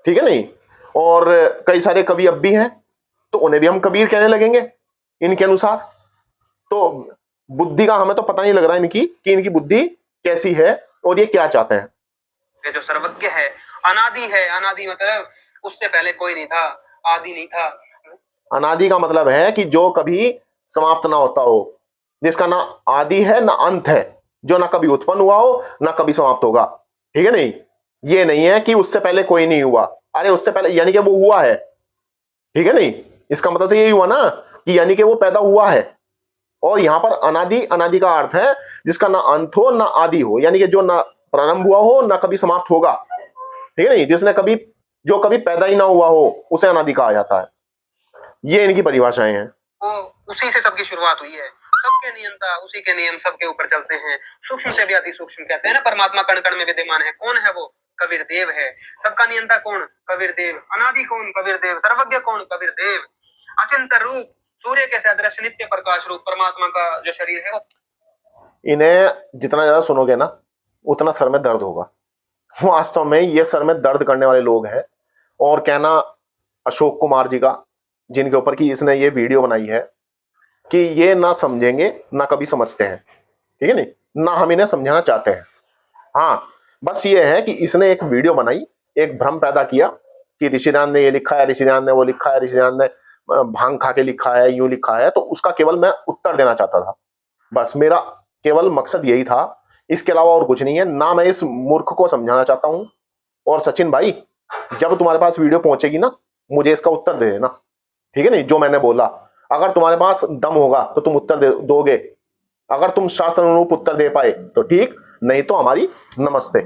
ठीक है नहीं। और कई सारे कवि अब भी हैं, तो उन्हें भी हम कबीर कहने लगेंगे इनके अनुसार। तो बुद्धि का हमें तो पता नहीं लग रहा इनकी कि इनकी बुद्धि कैसी है और ये क्या चाहते हैं।
ये जो सर्वज्ञ है, अनादि है। अनादि मतलब उससे पहले कोई नहीं था, आदि नहीं था।
अनादि का मतलब है कि जो कभी समाप्त ना होता हो, जिसका ना आदि है ना अंत है, जो ना कभी उत्पन्न हुआ हो ना कभी समाप्त होगा, ठीक है नहीं। ये नहीं है कि उससे पहले कोई नहीं हुआ, अरे उससे पहले यानी कि वो हुआ है, ठीक है नहीं। इसका मतलब तो यही हुआ ना कि यानी कि वो पैदा हुआ है। और यहां पर अनादि का अर्थ है जिसका ना अंत हो ना आदि हो, यानी कि जो ना प्रारंभ हुआ हो ना कभी समाप्त होगा, ठीक है नहीं। जो कभी पैदा ही ना हुआ हो उसे अनादि कहा जाता है। ये इनकी परिभाषाएं हैं।
वो उसी से सबकी शुरुआत हुई है, सबके नियंता, उसी के नियम सबके ऊपर चलते हैं। सूक्ष्म से भी अति सूक्ष्म कहते हैं ना, परमात्मा कण कण में विद्यमान है। कौन है वो? कबीर देव है। सबका नियंता कौन? कबीर देव। अनादि कौन? कबीर देव। सर्वज्ञ कौन? कबीर देव। अचिंत्य रूप, सूर्य के सदृश नित्य प्रकाश रूप परमात्मा का जो शरीर है वो।
इन्हें जितना ज्यादा सुनोगे ना उतना सर में दर्द होगा। वास्तव में ये सर में दर्द करने वाले लोग हैं। और कहना अशोक कुमार जी का, जिनके ऊपर की इसने ये वीडियो बनाई है, कि ये ना समझेंगे ना कभी समझते हैं, ठीक है नहीं, ना हम इन्हें समझाना चाहते हैं। हाँ, बस ये है कि इसने एक वीडियो बनाई, एक भ्रम पैदा किया कि ऋषिदान ने ये लिखा है, ऋषिदान ने वो लिखा है, ऋषिदान ने भांग खा के लिखा है, यूं लिखा है। तो उसका केवल मैं उत्तर देना चाहता था, बस मेरा केवल मकसद यही था, इसके अलावा और कुछ नहीं है। ना मैं इस मूर्ख को समझाना चाहता हूं। और सचिन भाई, जब तुम्हारे पास वीडियो पहुंचेगी ना, मुझे इसका उत्तर दे देना, ठीक है नहीं। जो मैंने बोला, अगर तुम्हारे पास दम होगा तो तुम उत्तर दोगे। अगर तुम शास्त्र अनुरूप उत्तर दे पाए तो ठीक, नहीं तो हमारी नमस्ते।